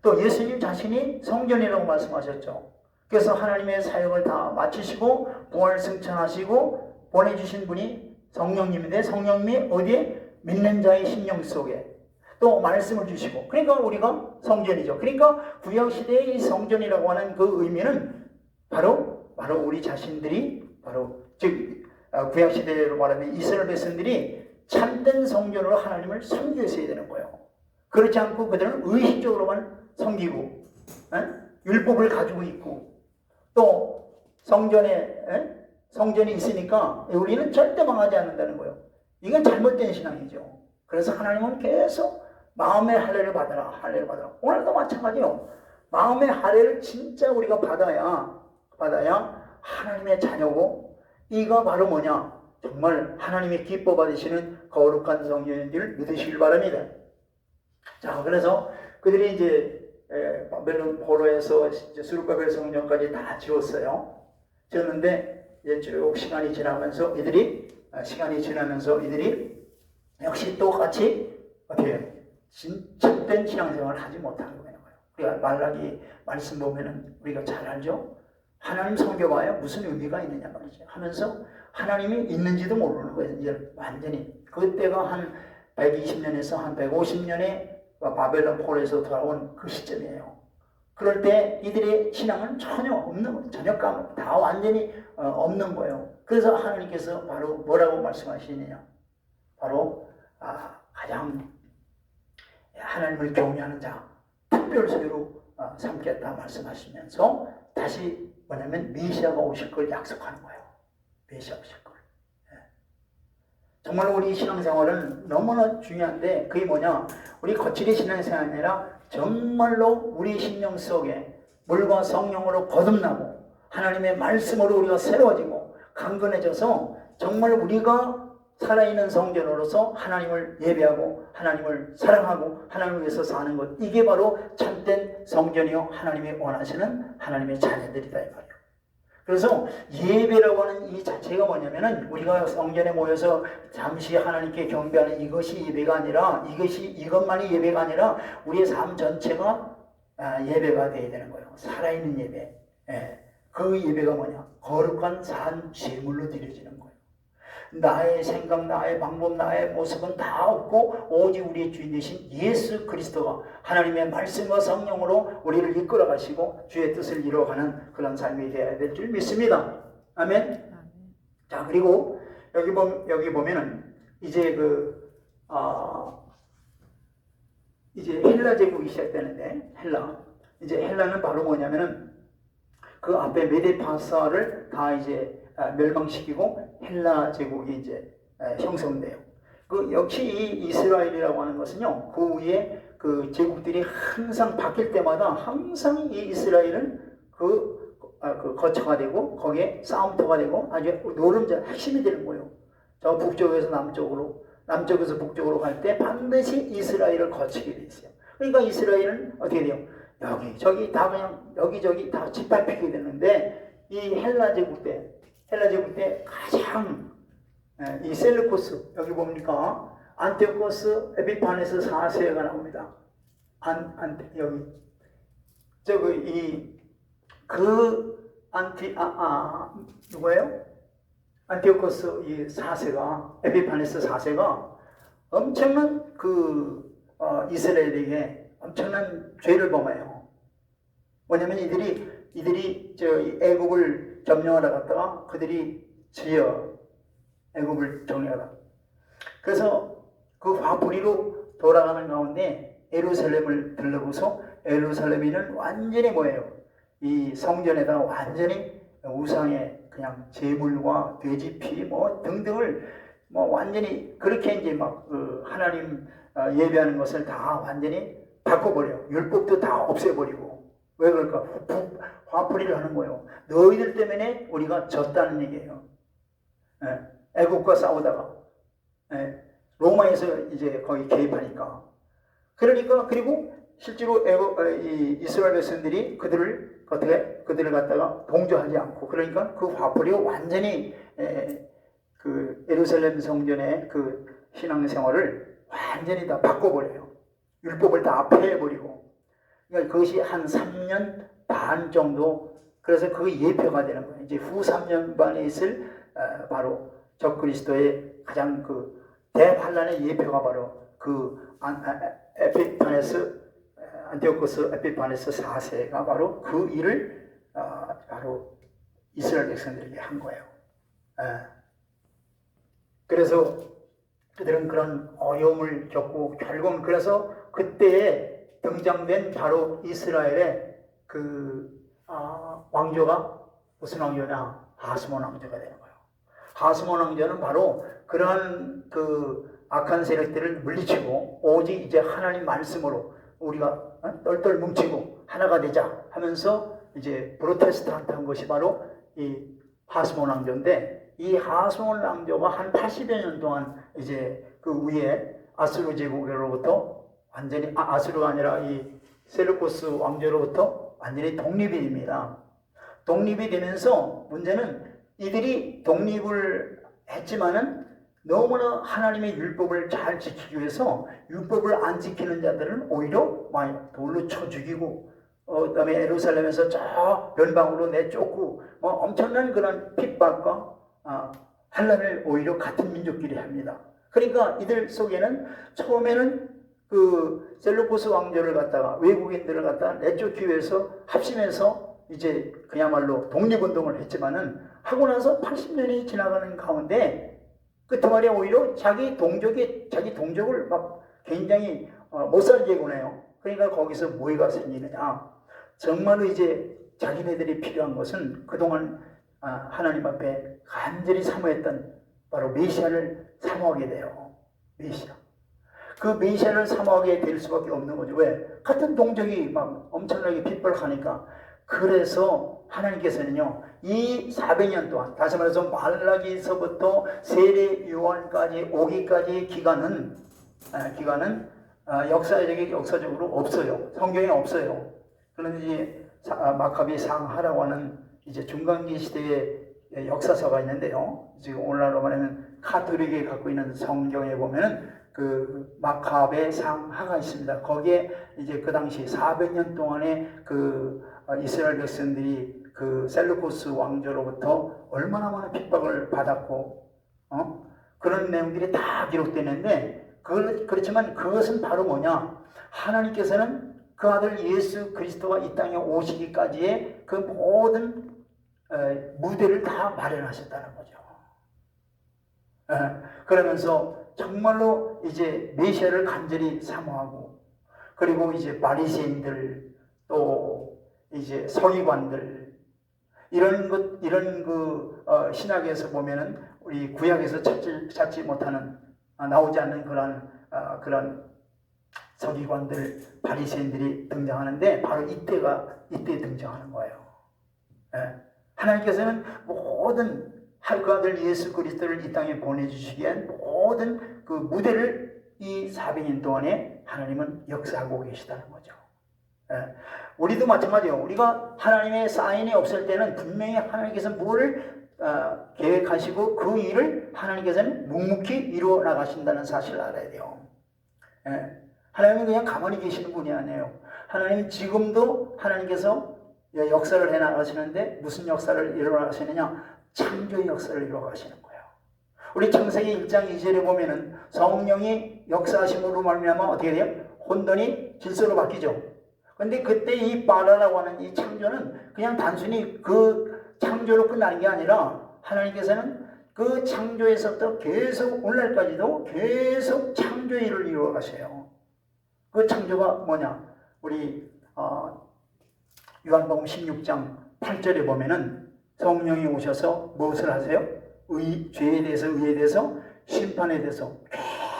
또 예수님 자신이 성전이라고 말씀하셨죠. 그래서 하나님의 사역을 다 마치시고 부활 승천하시고 보내주신 분이 성령님인데, 성령님이 어디에? 믿는 자의 심령 속에 또 말씀을 주시고, 그러니까 우리가 성전이죠. 그러니까 구약시대의 이 성전이라고 하는 그 의미는 바로 우리 자신들이 즉 구약시대로 말하면 이스라엘 백성들이 참된 성전으로 하나님을 섬겼어야 되는 거예요. 그렇지 않고 그들은 의식적으로만 섬기고 율법을 가지고 있고 또 성전이 있으니까 우리는 절대 망하지 않는다는 거예요. 이건 잘못된 신앙이죠. 그래서 하나님은 계속 마음의 할례를 받아라, 할례를 받아라. 오늘도 마찬가지요. 마음의 할례를 진짜 우리가 받아야 하나님의 자녀고, 이가 바로 뭐냐? 정말 하나님이 기뻐 받으시는 거룩한 성전인 줄 믿으시길 바랍니다. 자, 그래서 그들이 이제 바벨론 포로에서 스룹바벨 성전까지 다 지었어요. 지었는데 이제 쭉 시간이 지나면서 이들이 역시 똑같이 어떻게 해요? 진짜된 신앙생활을 하지 못하는 거예요. 우리가 말라기 말씀 보면은 우리가 잘 알죠? 하나님 성교가요 무슨 의미가 있느냐 말이죠. 하면서 하나님이 있는지도 모르는 거예요. 이제 완전히 그때가 한 120년에서 한 150년에 바벨론 폴에서 돌아온 그 시점이에요. 그럴 때 이들의 신앙은 전혀 없는 거예요. 전혀 까먹고 다 완전히 없는 거예요. 그래서 하나님께서 바로 뭐라고 말씀하시느냐. 바로 가장 하나님을 경외하는 자 특별소유로 삼겠다 말씀하시면서 다시 뭐냐면 메시아가 오실 걸 약속하는 거예요. 메시아 오실 걸. 정말 우리 신앙생활은 너무나 중요한데 그게 뭐냐, 우리 거칠의 신앙생활이 아니라 정말로 우리 심령 속에 물과 성령으로 거듭나고 하나님의 말씀으로 우리가 새로워지고 강건해져서 정말 우리가 살아있는 성전으로서 하나님을 예배하고 하나님을 사랑하고 하나님을 위해서 사는 것, 이게 바로 참된 성전이요 하나님이 원하시는 하나님의 자녀들이다 이 말이에요. 그래서 예배라고 하는 이 자체가 뭐냐면은 우리가 성전에 모여서 잠시 하나님께 경배하는 이것이 예배가 아니라 이것만이 예배가 아니라 우리의 삶 전체가 예배가 되어야 되는 거예요. 살아있는 예배. 그 예배가 뭐냐? 거룩한 산 제물로 드려지는 거예요. 나의 생각, 나의 방법, 나의 모습은 다 없고 오직 우리의 주인 되신 예수 그리스도가 하나님의 말씀과 성령으로 우리를 이끌어 가시고 주의 뜻을 이루어가는 그런 삶이 되어야 될 줄 믿습니다. 아멘. 자, 그리고 여기 보면은 이제 이제 헬라 제국이 시작되는데 이제 헬라는 바로 뭐냐면은 그 앞에 메데파사를 다 이제 멸망시키고 헬라 제국이 이제 형성돼요. 그 역시 이 이스라엘이라고 하는 것은요, 그 위에 그 제국들이 항상 바뀔 때마다 항상 이 이스라엘은 그 거처가 되고 거기에 싸움터가 되고 아주 노름자 핵심이 되는 거예요. 저 북쪽에서 남쪽에서 북쪽으로 갈 때 반드시 이스라엘을 거치게 돼 있어요. 그러니까 이스라엘은 어떻게 돼요? 여기저기 다 그냥 여기저기 다 짓밟히게 되는데 이 헬라 제국 때 가장 이 셀루코스, 여기 뭡니까? 안티오코스 에피파네스 4세가 나옵니다. 여기 누구예요? 안티오코스 이 4세가 에피파네스 4세가 엄청난 이스라엘에게 엄청난 죄를 범해요. 뭐냐면 이들이 애국을 점령하러 갔다가 그들이 애국을 정리하다. 그래서 그 화풀이로 돌아가는 가운데 에루살렘을 들러보서 에루살렘이는 완전히 뭐예요? 이 성전에다 완전히 우상의 그냥 제물과 돼지 피 등등을 완전히 그렇게 이제 하나님 예배하는 것을 다 완전히 바꿔버려요. 율법도 다 없애버리고. 왜 그럴까? 화풀이를 하는 거예요. 너희들 때문에 우리가 졌다는 얘기예요. 애국과 싸우다가 로마에서 이제 거기 개입하니까. 그리고 실제로 이스라엘 백성들이 그들을 갖다가 동조하지 않고, 그러니까 그 화풀이가 완전히 그 예루살렘 성전의 그 신앙생활을 완전히 다 바꿔버려요. 율법을 다 폐해버리고. 그러니까 그것이 한 3년 반 정도, 그래서 그게 예표가 되는 거예요. 이제 후 3년 반에 있을 바로 적그리스도의 가장 그 대반란의 예표가 바로 그 안티오코스 에피파네스 4세가 바로 그 일을 바로 이스라엘 백성들에게 한 거예요. 그래서 그들은 그런 어려움을 겪고 결국은 그래서 그때에 등장된 바로 이스라엘의 왕조가 무슨 왕조냐? 하스몬 왕조가 되는 거예요. 하스몬 왕조는 바로 그러한 악한 세력들을 물리치고 오직 이제 하나님 말씀으로 우리가 똘똘 뭉치고 하나가 되자 하면서 이제 프로테스탄트한 것이 바로 이 하스몬 왕조인데, 이 하스몬 왕조가 한 80여 년 동안 이제 그 위에 아수르 제국으로부터 완전히 아수르가 아니라 이 셀루코스 왕조로부터 완전히 독립이 됩니다. 독립이 되면서 문제는 이들이 독립을 했지만은 너무나 하나님의 율법을 잘 지키기 위해서 율법을 안 지키는 자들은 오히려 많이 돌로 쳐 죽이고 그다음에 예루살렘에서 저 변방으로 내쫓고 엄청난 그런 핍박과 환난을 오히려 같은 민족끼리 합니다. 그러니까 이들 속에는 처음에는 그 셀루코스 왕조를 갖다가 외국인들을 갖다가 내쫓기 위해서 합심해서 이제 그야말로 독립운동을 했지만은 하고 나서 80년이 지나가는 가운데 그 말에 오히려 자기 동족을 막 굉장히 못 살게 구네요. 그러니까 거기서 뭐가 생기느냐? 정말로 이제 자기네들이 필요한 것은 그동안 하나님 앞에 간절히 사모했던 바로 메시아를 사모하게 돼요. 메시아. 그 메시아를 사모하게 될 수밖에 없는 거죠. 왜? 같은 동족이 막 엄청나게 핍박하니까. 그래서 하나님께서는요, 이 400년 동안, 다시 말해서 말라기서부터 세례 요한까지 오기까지의 기간은 역사적으로 없어요. 성경에 없어요. 그런데 이제 마카비 상하라고 하는 이제 중간기 시대의 역사서가 있는데요. 지금 오늘날로 말하면 카톨릭이 갖고 있는 성경에 보면은 그 마카베 상하가 있습니다. 거기에 이제 그 당시 400년 동안의 그 이스라엘 백성들이 그 셀루코스 왕조로부터 얼마나 많은 핍박을 받았고, 그런 내용들이 다 기록되는데, 그렇지만 그것은 바로 뭐냐? 하나님께서는 그 아들 예수 그리스도가 이 땅에 오시기까지의 그 모든 무대를 다 마련하셨다는 거죠. 그러면서 정말로 이제 메시아를 간절히 사모하고, 그리고 이제 바리새인들 또 이제 서기관들 이런 그 신학에서 보면은 우리 구약에서 찾지 못하는 나오지 않는 그런 서기관들 바리새인들이 등장하는데 바로 이때 등장하는 거예요. 하나님께서는 모든 그 아들 예수 그리스도를 이 땅에 보내주시기엔 모든 그 무대를 이 400년 동안에 하나님은 역사하고 계시다는 거죠. 우리도 마찬가지예요. 우리가 하나님의 사인이 없을 때는 분명히 하나님께서 뭐를 계획하시고 그 일을 하나님께서는 묵묵히 이루어 나가신다는 사실을 알아야 돼요. 하나님은 그냥 가만히 계시는 분이 아니에요. 하나님은 지금도 하나님께서 역사를 해 나가시는데 무슨 역사를 이루어 나가시느냐? 창조의 역사를 이루어 가시는 거예요. 우리 창세기 1장 2절에 보면은 성령이 역사하심으로 말미암아 어떻게 돼요? 혼돈이 질서로 바뀌죠. 근데 그때 이 바라라고 하는 이 창조는 그냥 단순히 그 창조로 끝나는 게 아니라 하나님께서는 그 창조에서부터 계속 오늘날까지도 계속 창조의 일을 이루어 가세요. 그 창조가 뭐냐? 우리 요한복음 16장 8절에 보면은 성령이 오셔서 무엇을 하세요? 죄에 대해서, 의에 대해서, 심판에 대해서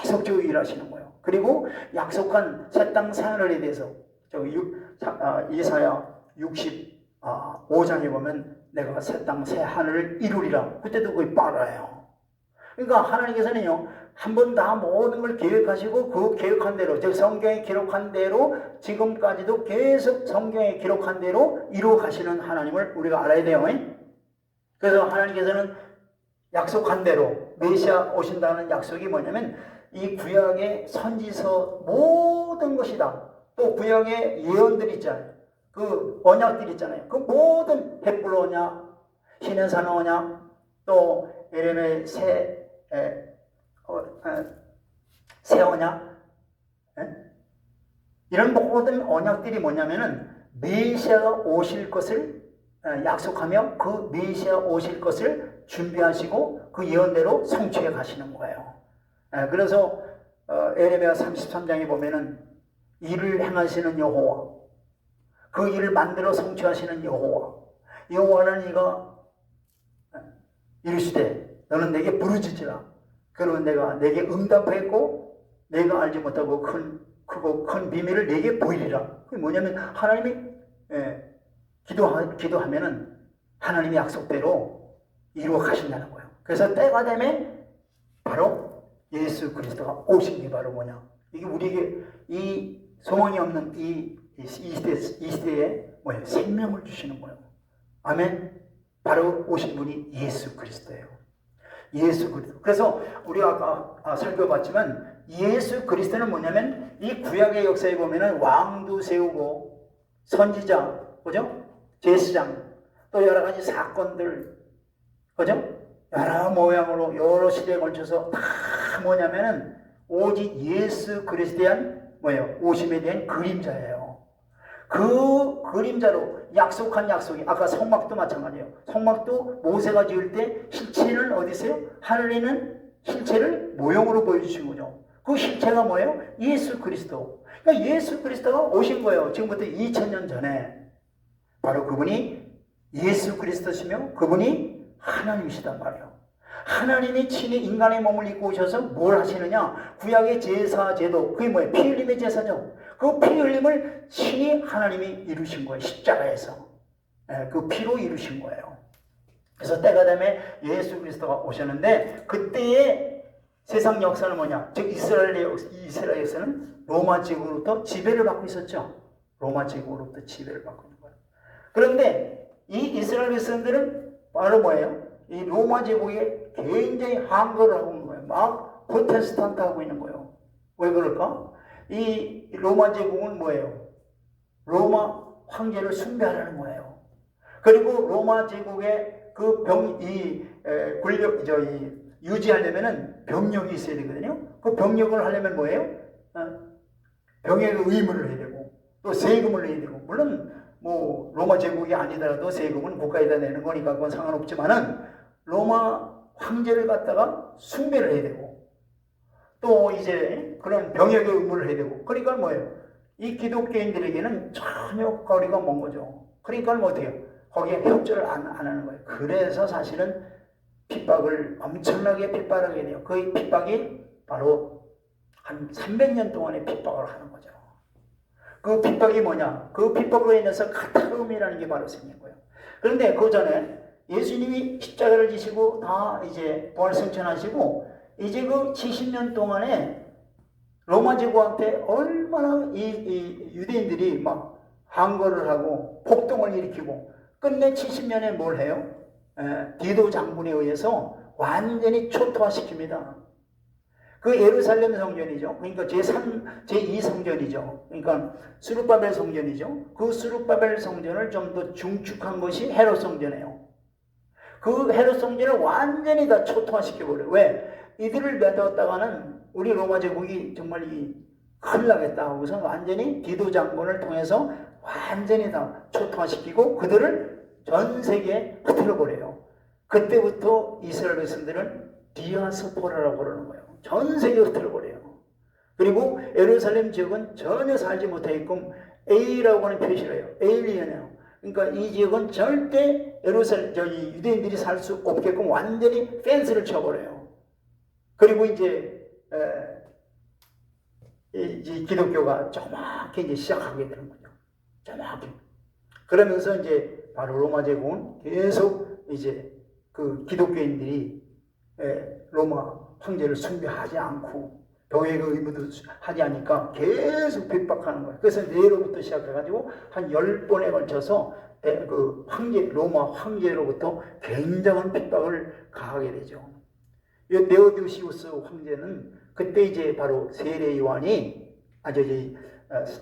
계속적으로 일하시는 거예요. 그리고 약속한 새 땅 새 하늘에 대해서 이사야 65장에 보면 내가 새 땅 새 하늘을 이루리라. 그때도 거의 빨라요. 그러니까 하나님께서는요, 한 번 다 모든 걸 계획하시고 그 계획한 대로, 즉 성경에 기록한 대로 지금까지도 계속 성경에 기록한 대로 이루어 가시는 하나님을 우리가 알아야 돼요. 그래서 하나님께서는 약속한 대로 메시아 오신다는 약속이 뭐냐면 이 구약의 선지서 모든 것이다. 또 구약의 예언들 있잖아요. 그 언약들 있잖아요. 그 모든 헷불 언약, 신의 산 언약, 또 예레미야 새 언약, 이런 모든 언약들이 뭐냐면은 메시아가 오실 것을 약속하며 그 메시아 오실 것을 준비하시고 그 예언대로 성취해 가시는 거예요. 그래서 예레미야 33장에 보면은 일을 행하시는 여호와, 그 일을 만들어 성취하시는 여호와는 이가 이르시되 너는 내게 부르짖으라. 그러면 내가 내게 응답했고 내가 알지 못하고 크고 큰 비밀을 내게 보이리라. 그게 뭐냐면 하나님이 기도하면은 하나님의 약속대로 이루어 가신다는 거예요. 그래서 때가 되면 바로 예수 그리스도가 오신 게 바로 뭐냐? 이게 우리에게 이 소망이 없는 이 시대에 뭐예요? 생명을 주시는 거예요. 아멘. 바로 오신 분이 예수 그리스도예요. 예수 그리스도. 그래서 우리가 아까 살펴봤지만 예수 그리스도는 뭐냐면 이 구약의 역사에 보면은 왕도 세우고 선지자, 그죠? 제사장, 또 여러 가지 사건들, 그죠? 여러 모양으로 여러 시대에 걸쳐서 다 뭐냐면은 오직 예수 그리스도에 대한 뭐예요? 오심에 대한 그림자예요. 그 그림자로 약속한 약속이, 아까 성막도 마찬가지예요. 성막도 모세가 지을 때 실체는 어디 있어요? 하늘에는 실체를 모형으로 보여주신 거죠. 그 실체가 뭐예요? 예수 그리스도. 그러니까 예수 그리스도가 오신 거예요. 지금부터 2000년 전에. 바로 그분이 예수 그리스도시며 그분이 하나님이시단 말이에요. 하나님이 친히 인간의 몸을 입고 오셔서 뭘 하시느냐? 구약의 제사 제도, 그게 뭐예요? 피 흘림의 제사죠. 그 피 흘림을 친히 하나님이 이루신 거예요. 십자가에서. 그 피로 이루신 거예요. 그래서 때가 되면 예수 그리스도가 오셨는데, 그때의 세상 역사는 뭐냐? 즉 이스라엘에서는 로마 제국으로부터 지배를 받고 있었죠. 로마 제국으로부터 지배를 받고 있는 거예요. 그런데 이 이스라엘 백성들은 바로 뭐예요? 이 로마 제국에 굉장히 항거를 하고 있는 거예요. 막 프로테스탄트 하고 있는 거예요. 왜 그럴까? 이 로마 제국은 뭐예요? 로마 황제를 숭배하라는 거예요. 그리고 로마 제국의 그 권력, 유지하려면은 병력이 있어야 되거든요. 그 병력을 하려면 뭐예요? 병역의 의무를 해야 되고, 또 세금을 내야 되고, 물론 뭐 로마 제국이 아니더라도 세금은 국가에다 내는 거니까 그건 상관없지만은 로마 황제를 갖다가 숭배를 해야 되고, 또 이제 그런 병역의 의무를 해야 되고, 그러니까 뭐예요? 이 기독교인들에게는 전혀 거리가 먼 거죠. 그러니까 뭐 어때요? 거기에 협조를 안 하는 거예요. 그래서 사실은 핍박을 엄청나게 핍박하게 돼요. 그 핍박이 바로 한 300년 동안의 핍박을 하는 거죠. 그 핍박이 뭐냐? 그 핍박으로 인해서 카타름이라는 게 바로 생긴 거예요. 그런데 그 전에 예수님이 십자가를 지시고 다 이제 부활승천하시고 이제 그 70년 동안에 로마 제국한테 얼마나 이 유대인들이 막 항거를 하고 폭동을 일으키고 끝내 70년에 뭘 해요? 디도 장군에 의해서 완전히 초토화시킵니다. 그 예루살렘 성전이죠. 그러니까 제2 성전이죠. 그러니까 스룹바벨 성전이죠. 그 스룹바벨 성전을 좀 더 중축한 것이 헤롯 성전이에요. 그 헤롯 성전을 완전히 다 초토화시켜버려요. 왜? 이들을 내뒀다가는 우리 로마 제국이 정말 큰일 나겠다 하고서 완전히 디도 장군을 통해서 완전히 다 초토화시키고 그들을 전 세계에 흩어버려요. 그때부터 이스라엘 백성들은 디아스포라라고 그러는 거예요. 전 세계에 흩어버려요. 그리고 예루살렘 지역은 전혀 살지 못하게끔 A라고 하는 표시를 해요. 에일리언이에요. 그러니까 이 지역은 절대 유대인들이 살 수 없게끔 완전히 펜스를 쳐버려요. 그리고 이제 기독교가 조그맣게 이제 시작하게 되는 거죠. 조그맣게. 그러면서 이제 바로 로마 제국은 계속 이제 그 기독교인들이 로마 황제를 숭배하지 않고 병역의 의무도 하지 않으니까 계속 핍박하는 거예요. 그래서 네로부터 시작해가지고 한 10번에 걸쳐서 그 로마 황제로부터 굉장한 핍박을 가하게 되죠. 이 네오디우시우스 황제는 그때 이제 바로 세례 요한이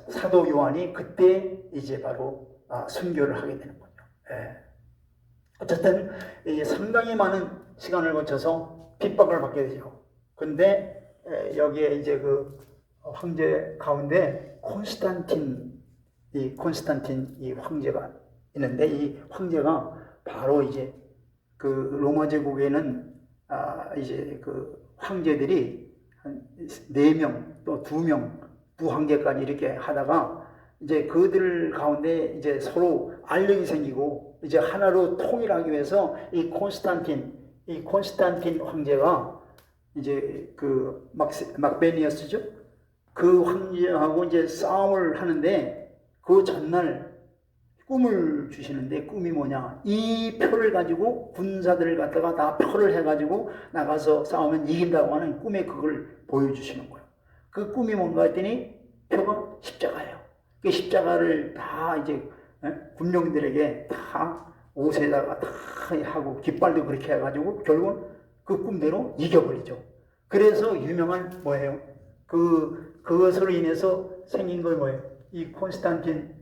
사도 요한이 그때 이제 바로 순교를 하게 되는 거죠. 어쨌든 상당히 많은 시간을 거쳐서 핍박을 받게 되죠. 근데 여기에 이제 그 황제 가운데 콘스탄틴 이 황제가 있는데 이 황제가 바로 이제 그 로마 제국에는 이제 그 황제들이 한 4명 또 2명 부황제까지 이렇게 하다가 이제 그들 가운데 이제 서로 알력이 생기고 이제 하나로 통일하기 위해서 이 콘스탄틴 황제가 이제 그 막베니어스죠. 그 황제하고 이제 싸움을 하는데 그 전날 꿈을 주시는데 꿈이 뭐냐? 이 표를 가지고 군사들을 갖다가 다 표를 해가지고 나가서 싸우면 이긴다고 하는 꿈에 그걸 보여주시는 거예요. 그 꿈이 뭔가 했더니 표가 십자가예요. 그 십자가를 다 이제 군령들에게 다 옷에다가 다 하고 깃발도 그렇게 해가지고 결국은 그 꿈대로 이겨버리죠. 그래서 유명한 뭐예요? 그것으로 인해서 생긴 걸 뭐예요? 이 콘스탄틴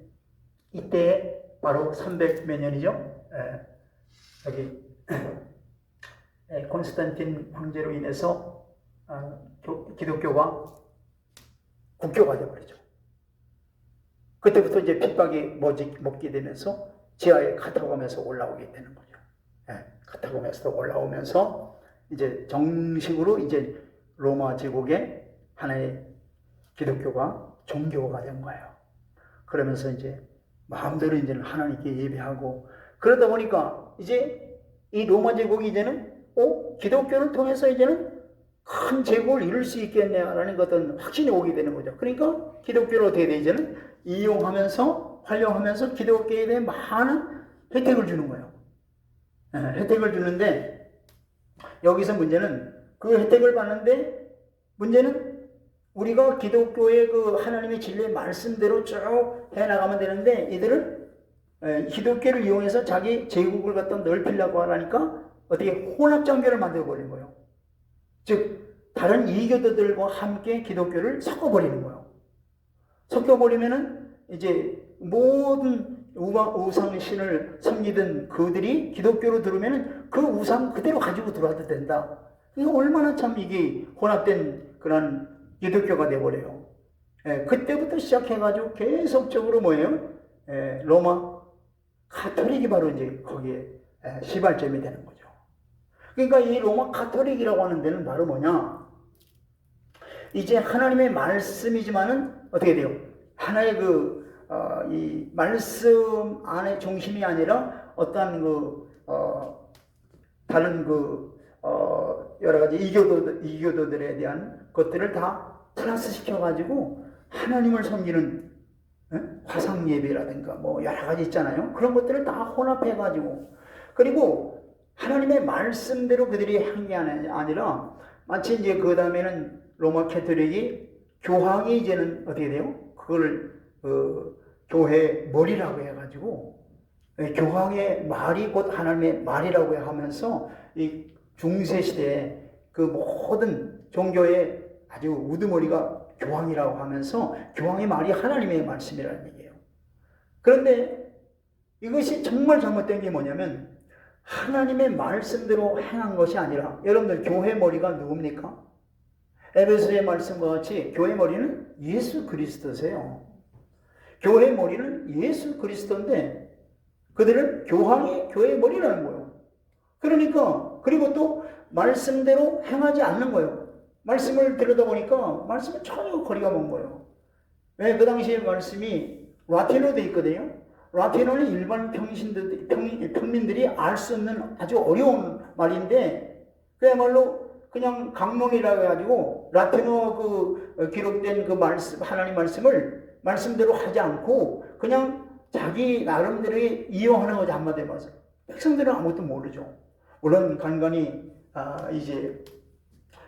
이때 바로 300 몇 년이죠? 여기 콘스탄틴 황제로 인해서 기독교가 국교가 되어버리죠. 그때부터 이제 핍박이 먹게 되면서 지하에 카타콤에서 올라오게 되는 거죠. 카타콤에서 올라오면서 이제 정식으로 이제 로마 제국의 하나의 기독교가 종교가 된 거예요. 그러면서 이제 마음대로 이제는 하나님께 예배하고 그러다 보니까 이제 이 로마 제국이 이제는 기독교를 통해서 이제는 큰 제국을 이룰 수 있겠냐라는 어떤 확신이 오게 되는 거죠. 그러니까 기독교를 어떻게 돼 이제는 이용하면서 활용하면서 기독교에 대해 많은 혜택을 주는 거예요. 혜택을 주는데 여기서 문제는 그 혜택을 받는데 문제는 우리가 기독교의 그 하나님의 진리의 말씀대로 쭉 해나가면 되는데 이들은 기독교를 이용해서 자기 제국을 갖다 넓히려고 하니까 어떻게 혼합장교를 만들어버리는 거예요. 즉 다른 이교도들과 함께 기독교를 섞어버리는 거예요. 섞어버리면은 이제 모든 우상신을 섬기던 그들이 기독교로 들으면은 그 우상 그대로 가지고 들어와도 된다. 그러니까 얼마나 참 이게 혼합된 그런 기독교가 돼버려요. 그때부터 시작해가지고 계속적으로 뭐예요? 로마 가톨릭이 바로 이제 거기에 시발점이 되는 거죠. 그러니까 이 로마 가톨릭이라고 하는 데는 바로 뭐냐? 이제 하나님의 말씀이지만은 어떻게 돼요? 하나의 이 말씀 안의 중심이 아니라 어떠한 다른 여러 가지 이교도들에 대한 것들을 다 플러스 시켜가지고 하나님을 섬기는 화상 예배라든가 뭐 여러 가지 있잖아요. 그런 것들을 다 혼합해가지고 그리고 하나님의 말씀대로 그들이 한 게 아니라 마치 이제 그 다음에는 로마 캐톨릭이 교황이 이제는 어떻게 돼요? 그걸 교회 머리라고 해가지고 교황의 말이 곧 하나님의 말이라고 하면서 이 중세 시대에 그 모든 종교의 아주 우두머리가 교황이라고 하면서 교황의 말이 하나님의 말씀이라는 얘기예요. 그런데 이것이 정말 잘못된 게 뭐냐면 하나님의 말씀대로 행한 것이 아니라 여러분들 교회 머리가 누굽니까? 에베소의 말씀과 같이 교회 머리는 예수 그리스도세요. 교회 머리는 예수 그리스도인데 그들은 교황이 교회 머리라는 거예요. 그러니까 그리고 또 말씀대로 행하지 않는 거예요. 말씀을 들여다보니까 말씀은 전혀 거리가 먼 거예요. 왜? 그 당시에 말씀이 라틴어로 되어 있거든요. 라틴어는 일반 평민들이 알 수 없는 아주 어려운 말인데 그야말로 그냥 강론이라고 해가지고 라틴어 기록된 그 말씀, 하나님 말씀을 말씀대로 하지 않고 그냥 자기 나름대로 이용하는 거죠. 한마디로 말해서. 백성들은 아무것도 모르죠. 물론 간간히 이제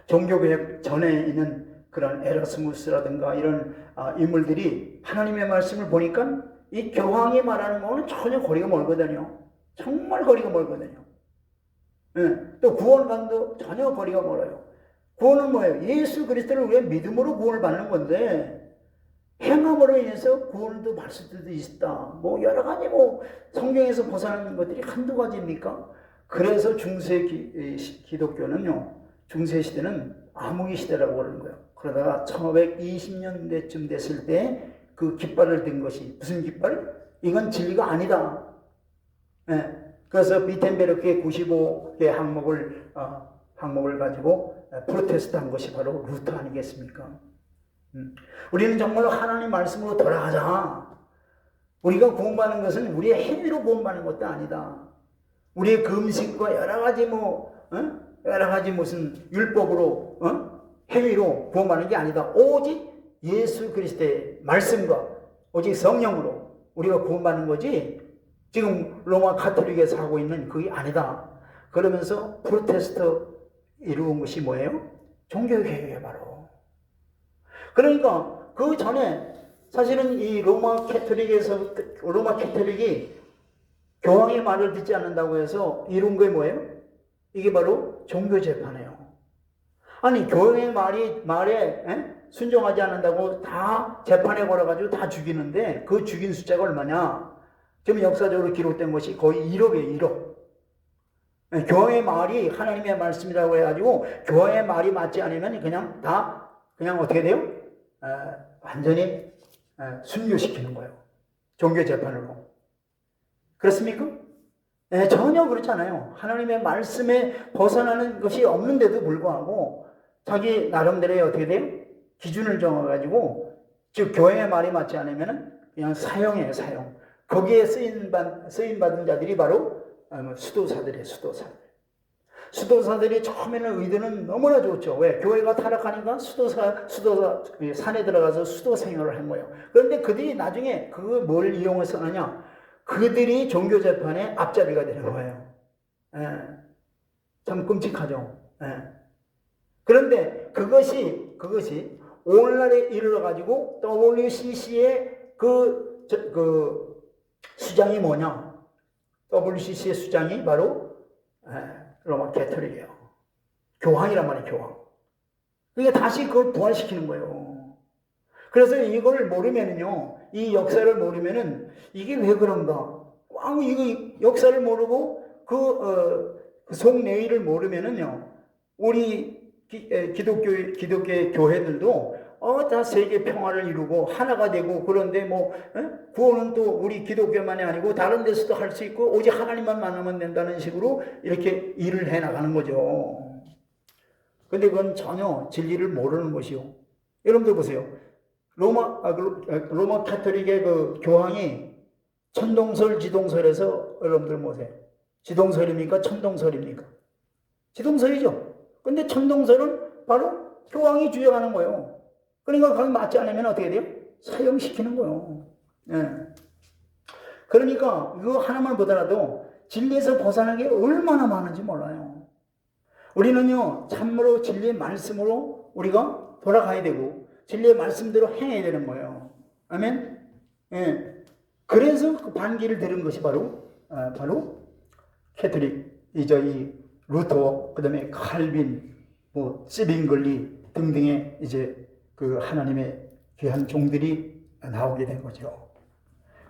종교개혁 전에 있는 그런 에라스무스라든가 이런 인물들이 하나님의 말씀을 보니까 이 교황이 말하는 거는 전혀 거리가 멀거든요. 정말 거리가 멀거든요. 또 구원관도 전혀 거리가 멀어요. 구원은 뭐예요? 예수 그리스도를 우리가 믿음으로 구원을 받는 건데 행함으로 인해서 구원도 받을 수도 있다. 뭐 여러 가지 성경에서 벗어나는 것들이 한두 가지입니까? 그래서 중세 기독교는요. 중세 시대는 암흑의 시대라고 그러는 거예요. 그러다가 1520년대쯤 됐을 때 그 깃발을 든 것이 무슨 깃발? 이건 진리가 아니다. 그래서 비텐베르크의 95개 항목을 가지고 프로테스트한 것이 바로 루터 아니겠습니까? 우리는 정말로 하나님 말씀으로 돌아가자. 우리가 구원받는 것은 우리의 행위로 구원받는 것도 아니다. 우리의 금식과 여러 가지 무슨 율법으로 행위로 구원받는 게 아니다. 오직 예수 그리스도의 말씀과 오직 성령으로 우리가 구원받는 거지 지금 로마 가톨릭에서 하고 있는 그게 아니다. 그러면서 프로테스트 이루은 것이 뭐예요? 종교개혁이에요 바로. 그러니까 그 전에 사실은 이 로마 캐톨릭이 교황의 말을 듣지 않는다고 해서 이룬 게 뭐예요? 이게 바로 종교재판이에요. 아니 교회 말에 순종하지 않는다고 다 재판에 걸어가지고 다 죽이는데 그 죽인 숫자가 얼마냐? 지금 역사적으로 기록된 것이 거의 1억이에요. 1억. 교회의 말이 하나님의 말씀이라고 해가지고 교회의 말이 맞지 않으면 그냥 어떻게 돼요? 완전히 순교시키는 거예요. 종교재판으로. 그렇습니까? 전혀 그렇지 않아요. 하나님의 말씀에 벗어나는 것이 없는데도 불구하고 자기 나름대로의 어떻게 돼요? 기준을 정해가지고 즉 교회의 말이 맞지 않으면 그냥 사형이에요. 사형. 거기에 쓰임받은 자들이 바로 수도사들이에요. 수도사들이 처음에는 의도는 너무나 좋죠. 왜? 교회가 타락하니까 수도사 산에 들어가서 수도 생활을 한 거예요. 그런데 그들이 나중에 그걸 뭘 이용해서 하냐? 그들이 종교재판의 앞잡이가 되는 거예요. 참 끔찍하죠. 그런데 그것이 오늘날에 이르러가지고 WCC의 그 수장이 뭐냐? WCC의 수장이 바로 로마 캐톨릭이에요. 교황이란 말이에요. 교황. 그러니까 다시 그걸 부활시키는 거예요. 그래서 이걸 모르면은요, 이 역사를 모르면은 이게 왜 그런가? 이거 역사를 모르고 그 속내의를 모르면은요, 우리 기독교의 교회들도 다 세계 평화를 이루고 하나가 되고 그런데 구원은 또 우리 기독교만이 아니고 다른 데서도 할 수 있고 오직 하나님만 만나면 된다는 식으로 이렇게 일을 해 나가는 거죠. 근데 그건 전혀 진리를 모르는 것이요. 여러분들 보세요. 로마 카톨릭의 그 교황이 천동설, 지동설에서 여러분들 보세요. 지동설입니까? 천동설입니까? 지동설이죠. 근데 천동설은 바로 교황이 주장하는 거예요. 그러니까 거기 맞지 않으면 어떻게 돼요? 사형시키는 거예요. 그러니까 이거 하나만 보더라도 진리에서 벗어나는 게 얼마나 많은지 몰라요. 우리는요, 참으로 진리의 말씀으로 우리가 돌아가야 되고 진리의 말씀대로 행해야 되는 거예요. 아멘? 그래서 그 반기를 들은 것이 바로 캐톨릭, 이 루터, 그 다음에 칼빈, 찌빙글리 등등의 이제 그 하나님의 귀한 종들이 나오게 된 거죠.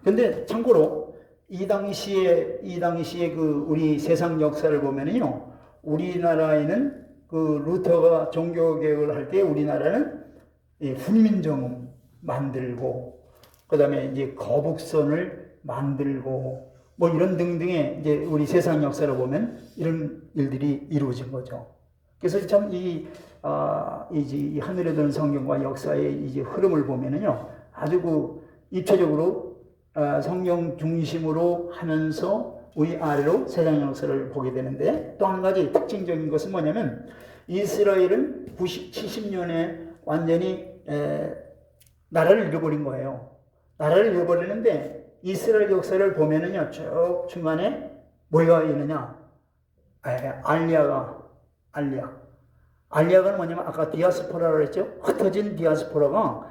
근데 참고로 이 당시에 그 우리 세상 역사를 보면은요, 우리나라에는 그 루터가 종교개혁을 할 때 우리나라는 훈민정음 만들고, 그 다음에 이제 거북선을 만들고, 이런 등등의 이제 우리 세상 역사를 보면 이런 일들이 이루어진 거죠. 그래서 참 이 하늘에 드는 성경과 역사의 이제 흐름을 보면은요, 아주 그 입체적으로 성경 중심으로 하면서 위아래로 세상 역사를 보게 되는데, 또 한 가지 특징적인 것은 뭐냐면 이스라엘은 70년에 완전히 나라를 잃어버린 거예요. 나라를 잃어버리는데 이스라엘 역사를 보면은요, 쭉 중간에 뭐가 있느냐? 알리아가 뭐냐면 아까 디아스포라라고 했죠? 흩어진 디아스포라가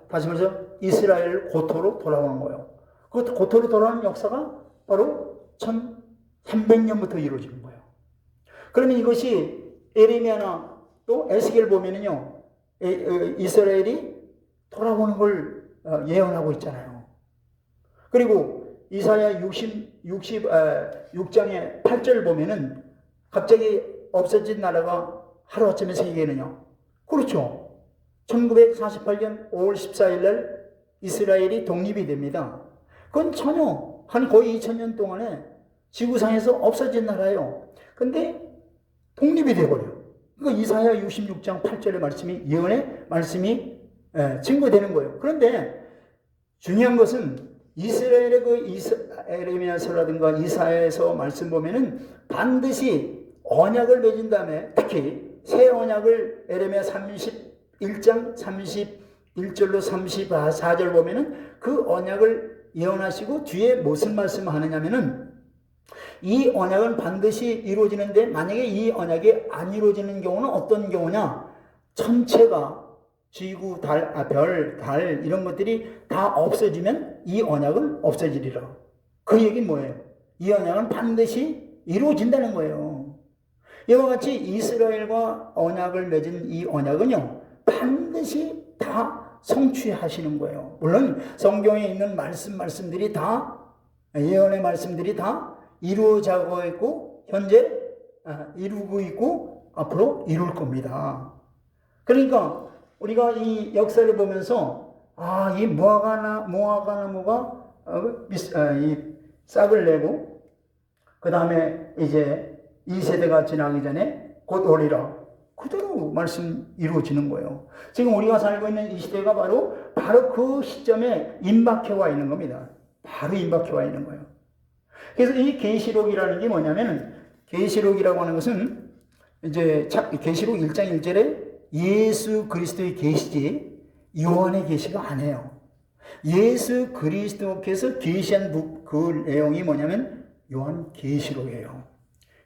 다시 말해서 이스라엘 고토로 돌아오는 거예요. 그 고토로 돌아오는 역사가 바로 1300년부터 이루어지는 거예요. 그러면 이것이 에레미야나 또 에스겔 보면은요, 이스라엘이 돌아오는 걸 예언하고 있잖아요. 그리고 이사야 6장의 8절 보면은 갑자기 없어진 나라가 하루아침에 생기느냐? 그렇죠. 1948년 5월 14일 날 이스라엘이 독립이 됩니다. 그건 전혀 한 거의 2000년 동안에 지구상에서 없어진 나라예요. 근데 독립이 돼버려요. 그러니까 이사야 66장 8절의 말씀이 예언의 말씀이 증거되는 거예요. 그런데 중요한 것은 이스라엘의 그 에레미야서라든가 이사야에서 말씀 보면은 반드시 언약을 맺은 다음에 특히 새 언약을 에레미야 31장 31절로 34절 보면은 그 언약을 예언하시고 뒤에 무슨 말씀을 하느냐면은 이 언약은 반드시 이루어지는데 만약에 이 언약이 안 이루어지는 경우는 어떤 경우냐? 전체가 지구, 별, 달 이런 것들이 다 없어지면 이 언약은 없어지리라. 그 얘기는 뭐예요? 이 언약은 반드시 이루어진다는 거예요. 이와 같이 이스라엘과 언약을 맺은 이 언약은요, 반드시 다 성취하시는 거예요. 물론 성경에 있는 말씀들이 다, 예언의 말씀들이 다 이루어져가고 있고 현재 이루고 있고 앞으로 이룰 겁니다. 그러니까 우리가 이 역사를 보면서 이 무화과 나무가 이 싹을 내고 그 다음에 이제 이 세대가 지나기 전에 곧 오리라, 그대로 말씀 이루어지는 거예요. 지금 우리가 살고 있는 이 시대가 바로 그 시점에 임박해 와 있는 겁니다. 바로 임박해 와 있는 거예요. 그래서 이 계시록이라는 게 뭐냐면, 계시록이라고 하는 것은 이제 계시록 1장 1절에 예수 그리스도의 계시지 요한의 계시가 아니에요. 예수 그리스도께서 계시한 그 내용이 뭐냐면 요한 계시록이에요.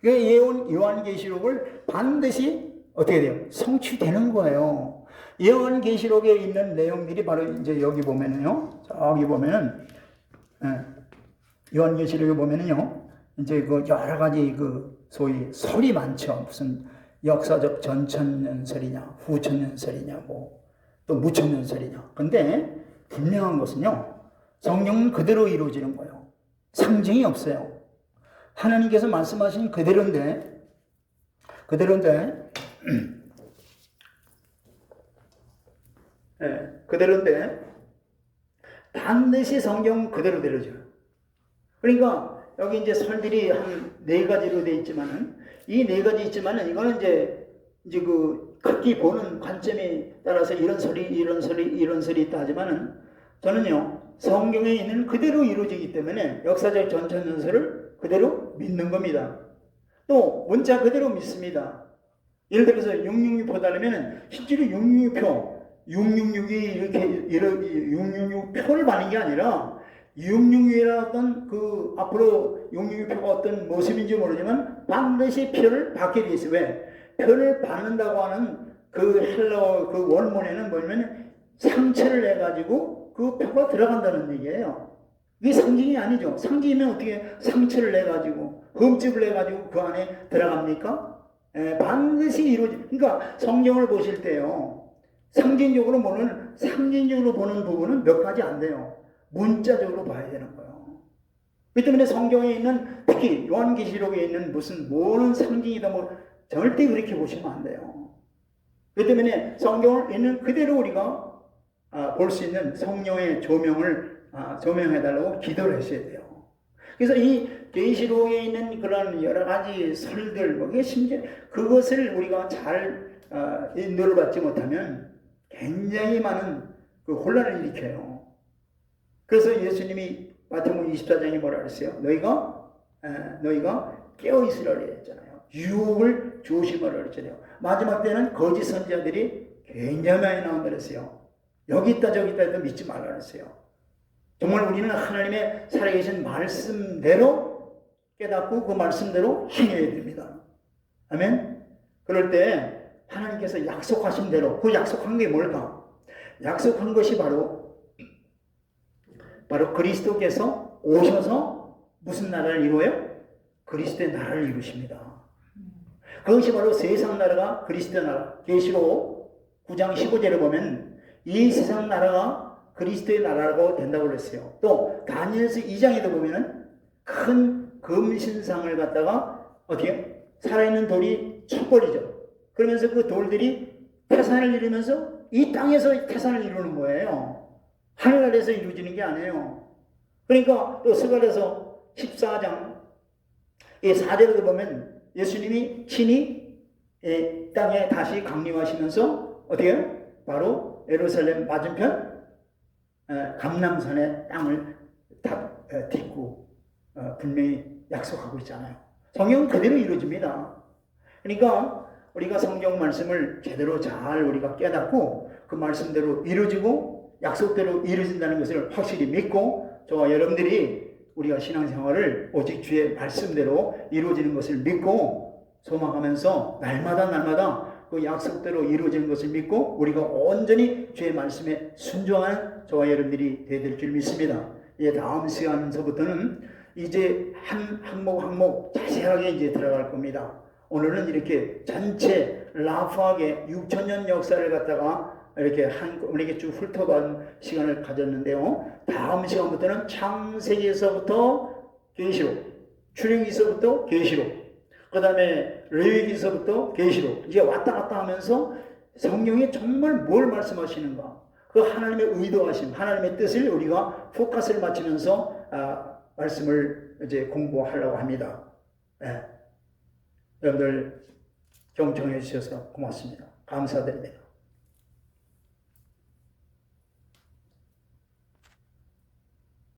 그러니까 요한 계시록을 반드시 어떻게 돼요? 성취되는 거예요. 요한 계시록에 있는 내용들이 바로 이제 여기 보면은요, 저기 보면은 요한 계시록에 보면은요, 이제 그 여러 가지 그 소위 설이 많죠. 무슨 역사적 전천년설이냐, 후천년설이냐, 또 무천년설이냐. 근데 분명한 것은요, 성경은 그대로 이루어지는 거예요. 상징이 없어요. 하나님께서 말씀하신 그대로인데 반드시 성경 그대로 되어져요. 그러니까 여기 이제 설들이 한 4가지로 되어 있지만은, 이 4가지 있지만은 이거는 이제 그 각기 보는 관점에 따라서 이런 설이 있다 하지만은, 저는요, 성경에 있는 그대로 이루어지기 때문에 역사적 전천연설을 그대로 믿는 겁니다. 또 문자 그대로 믿습니다. 예를 들어서 666표다라면 실제로 666이 이렇게 666표를 받는 게 아니라 666이라던 그 앞으로 666표가 어떤 모습인지 모르지만 반드시 표를 받게 돼 있어요. 왜? 표를 받는다고 하는 그 헬라어 그 원문에는 뭐냐면 상처를 내 가지고 그 표가 들어간다는 얘기예요. 이게 상징이 아니죠. 상징이면 어떻게 상처를 내 가지고 흠집을 내 가지고 그 안에 들어갑니까? 반드시 이루어지. 그러니까 성경을 보실 때요, 상징적으로 보는 부분은 몇 가지 안 돼요. 문자적으로 봐야 되는 거예요. 그렇기 때문에 성경에 있는, 특히 요한계시록에 있는 뭐는 상징이다 절대 그렇게 보시면 안 돼요. 그렇기 때문에 성경을 있는 그대로 우리가 볼 수 있는 성령의 조명해달라고 기도를 하셔야 돼요. 그래서 이 계시록에 있는 그런 여러 가지 설들, 심지어 그것을 우리가 잘 인도를 받지 못하면 굉장히 많은 그 혼란을 일으켜요. 그래서 예수님이 마태복음 24장에 뭐라 그랬어요? 너희가 깨어있으라 그랬잖아요. 유혹을 조심하라 그랬잖아요. 마지막 때는 거짓 선지자들이 굉장히 많이 나온다 그랬어요. 여기 있다 저기 있다 해도 믿지 말라 그랬어요. 정말 우리는 하나님의 살아계신 말씀대로 깨닫고 그 말씀대로 행해야 됩니다. 아멘? 그럴 때 하나님께서 약속하신 대로, 그 약속한 게 뭘까? 약속한 것이 바로 그리스도께서 오셔서 무슨 나라를 이루어요? 그리스도의 나라를 이루십니다. 그것이 바로 세상 나라가 그리스도의 나라. 계시록 9장 15절에 보면 이 세상 나라가 그리스도의 나라라고 된다고 그랬어요. 또 다니엘서 2장에도 보면은 큰 금신상을 갖다가 어떻게 살아있는 돌이 촛불이죠. 그러면서 그 돌들이 태산을 이루면서 이 땅에서 태산을 이루는 거예요. 하늘 아래에서 이루어지는 게 아니에요. 그러니까 또 스가랴서 14장 이 4절에도 보면 예수님이 친히 땅에 다시 강림하시면서 어떻게 해요? 바로 예루살렘 맞은편 감람산의 땅을 딛고 분명히 약속하고 있잖아요. 성경은 그대로 이루어집니다. 그러니까 우리가 성경 말씀을 제대로 잘 우리가 깨닫고 그 말씀대로 이루어지고 약속대로 이루어진다는 것을 확실히 믿고, 저와 여러분들이 우리가 신앙생활을 오직 주의 말씀대로 이루어지는 것을 믿고 소망하면서 날마다 그 약속대로 이루어지는 것을 믿고 우리가 온전히 주의 말씀에 순종하는 저와 여러분들이 되어야 줄 믿습니다. 다음 시간서부터는 이제 한 항목 자세하게 이제 들어갈 겁니다. 오늘은 이렇게 전체 라프하게 6천년 역사를 갖다가 이렇게 우리에게 쭉 훑어본 시간을 가졌는데요. 다음 시간부터는 창세기에서부터 계시록, 출애굽기서부터 계시록, 그 다음에 레위기서부터 계시록, 이제 왔다 갔다 하면서 성경이 정말 뭘 말씀하시는가, 그 하나님의 의도하심, 하나님의 뜻을 우리가 포커스를 맞추면서 말씀을 이제 공부하려고 합니다. 예. 여러분들 경청해 주셔서 고맙습니다. 감사드립니다.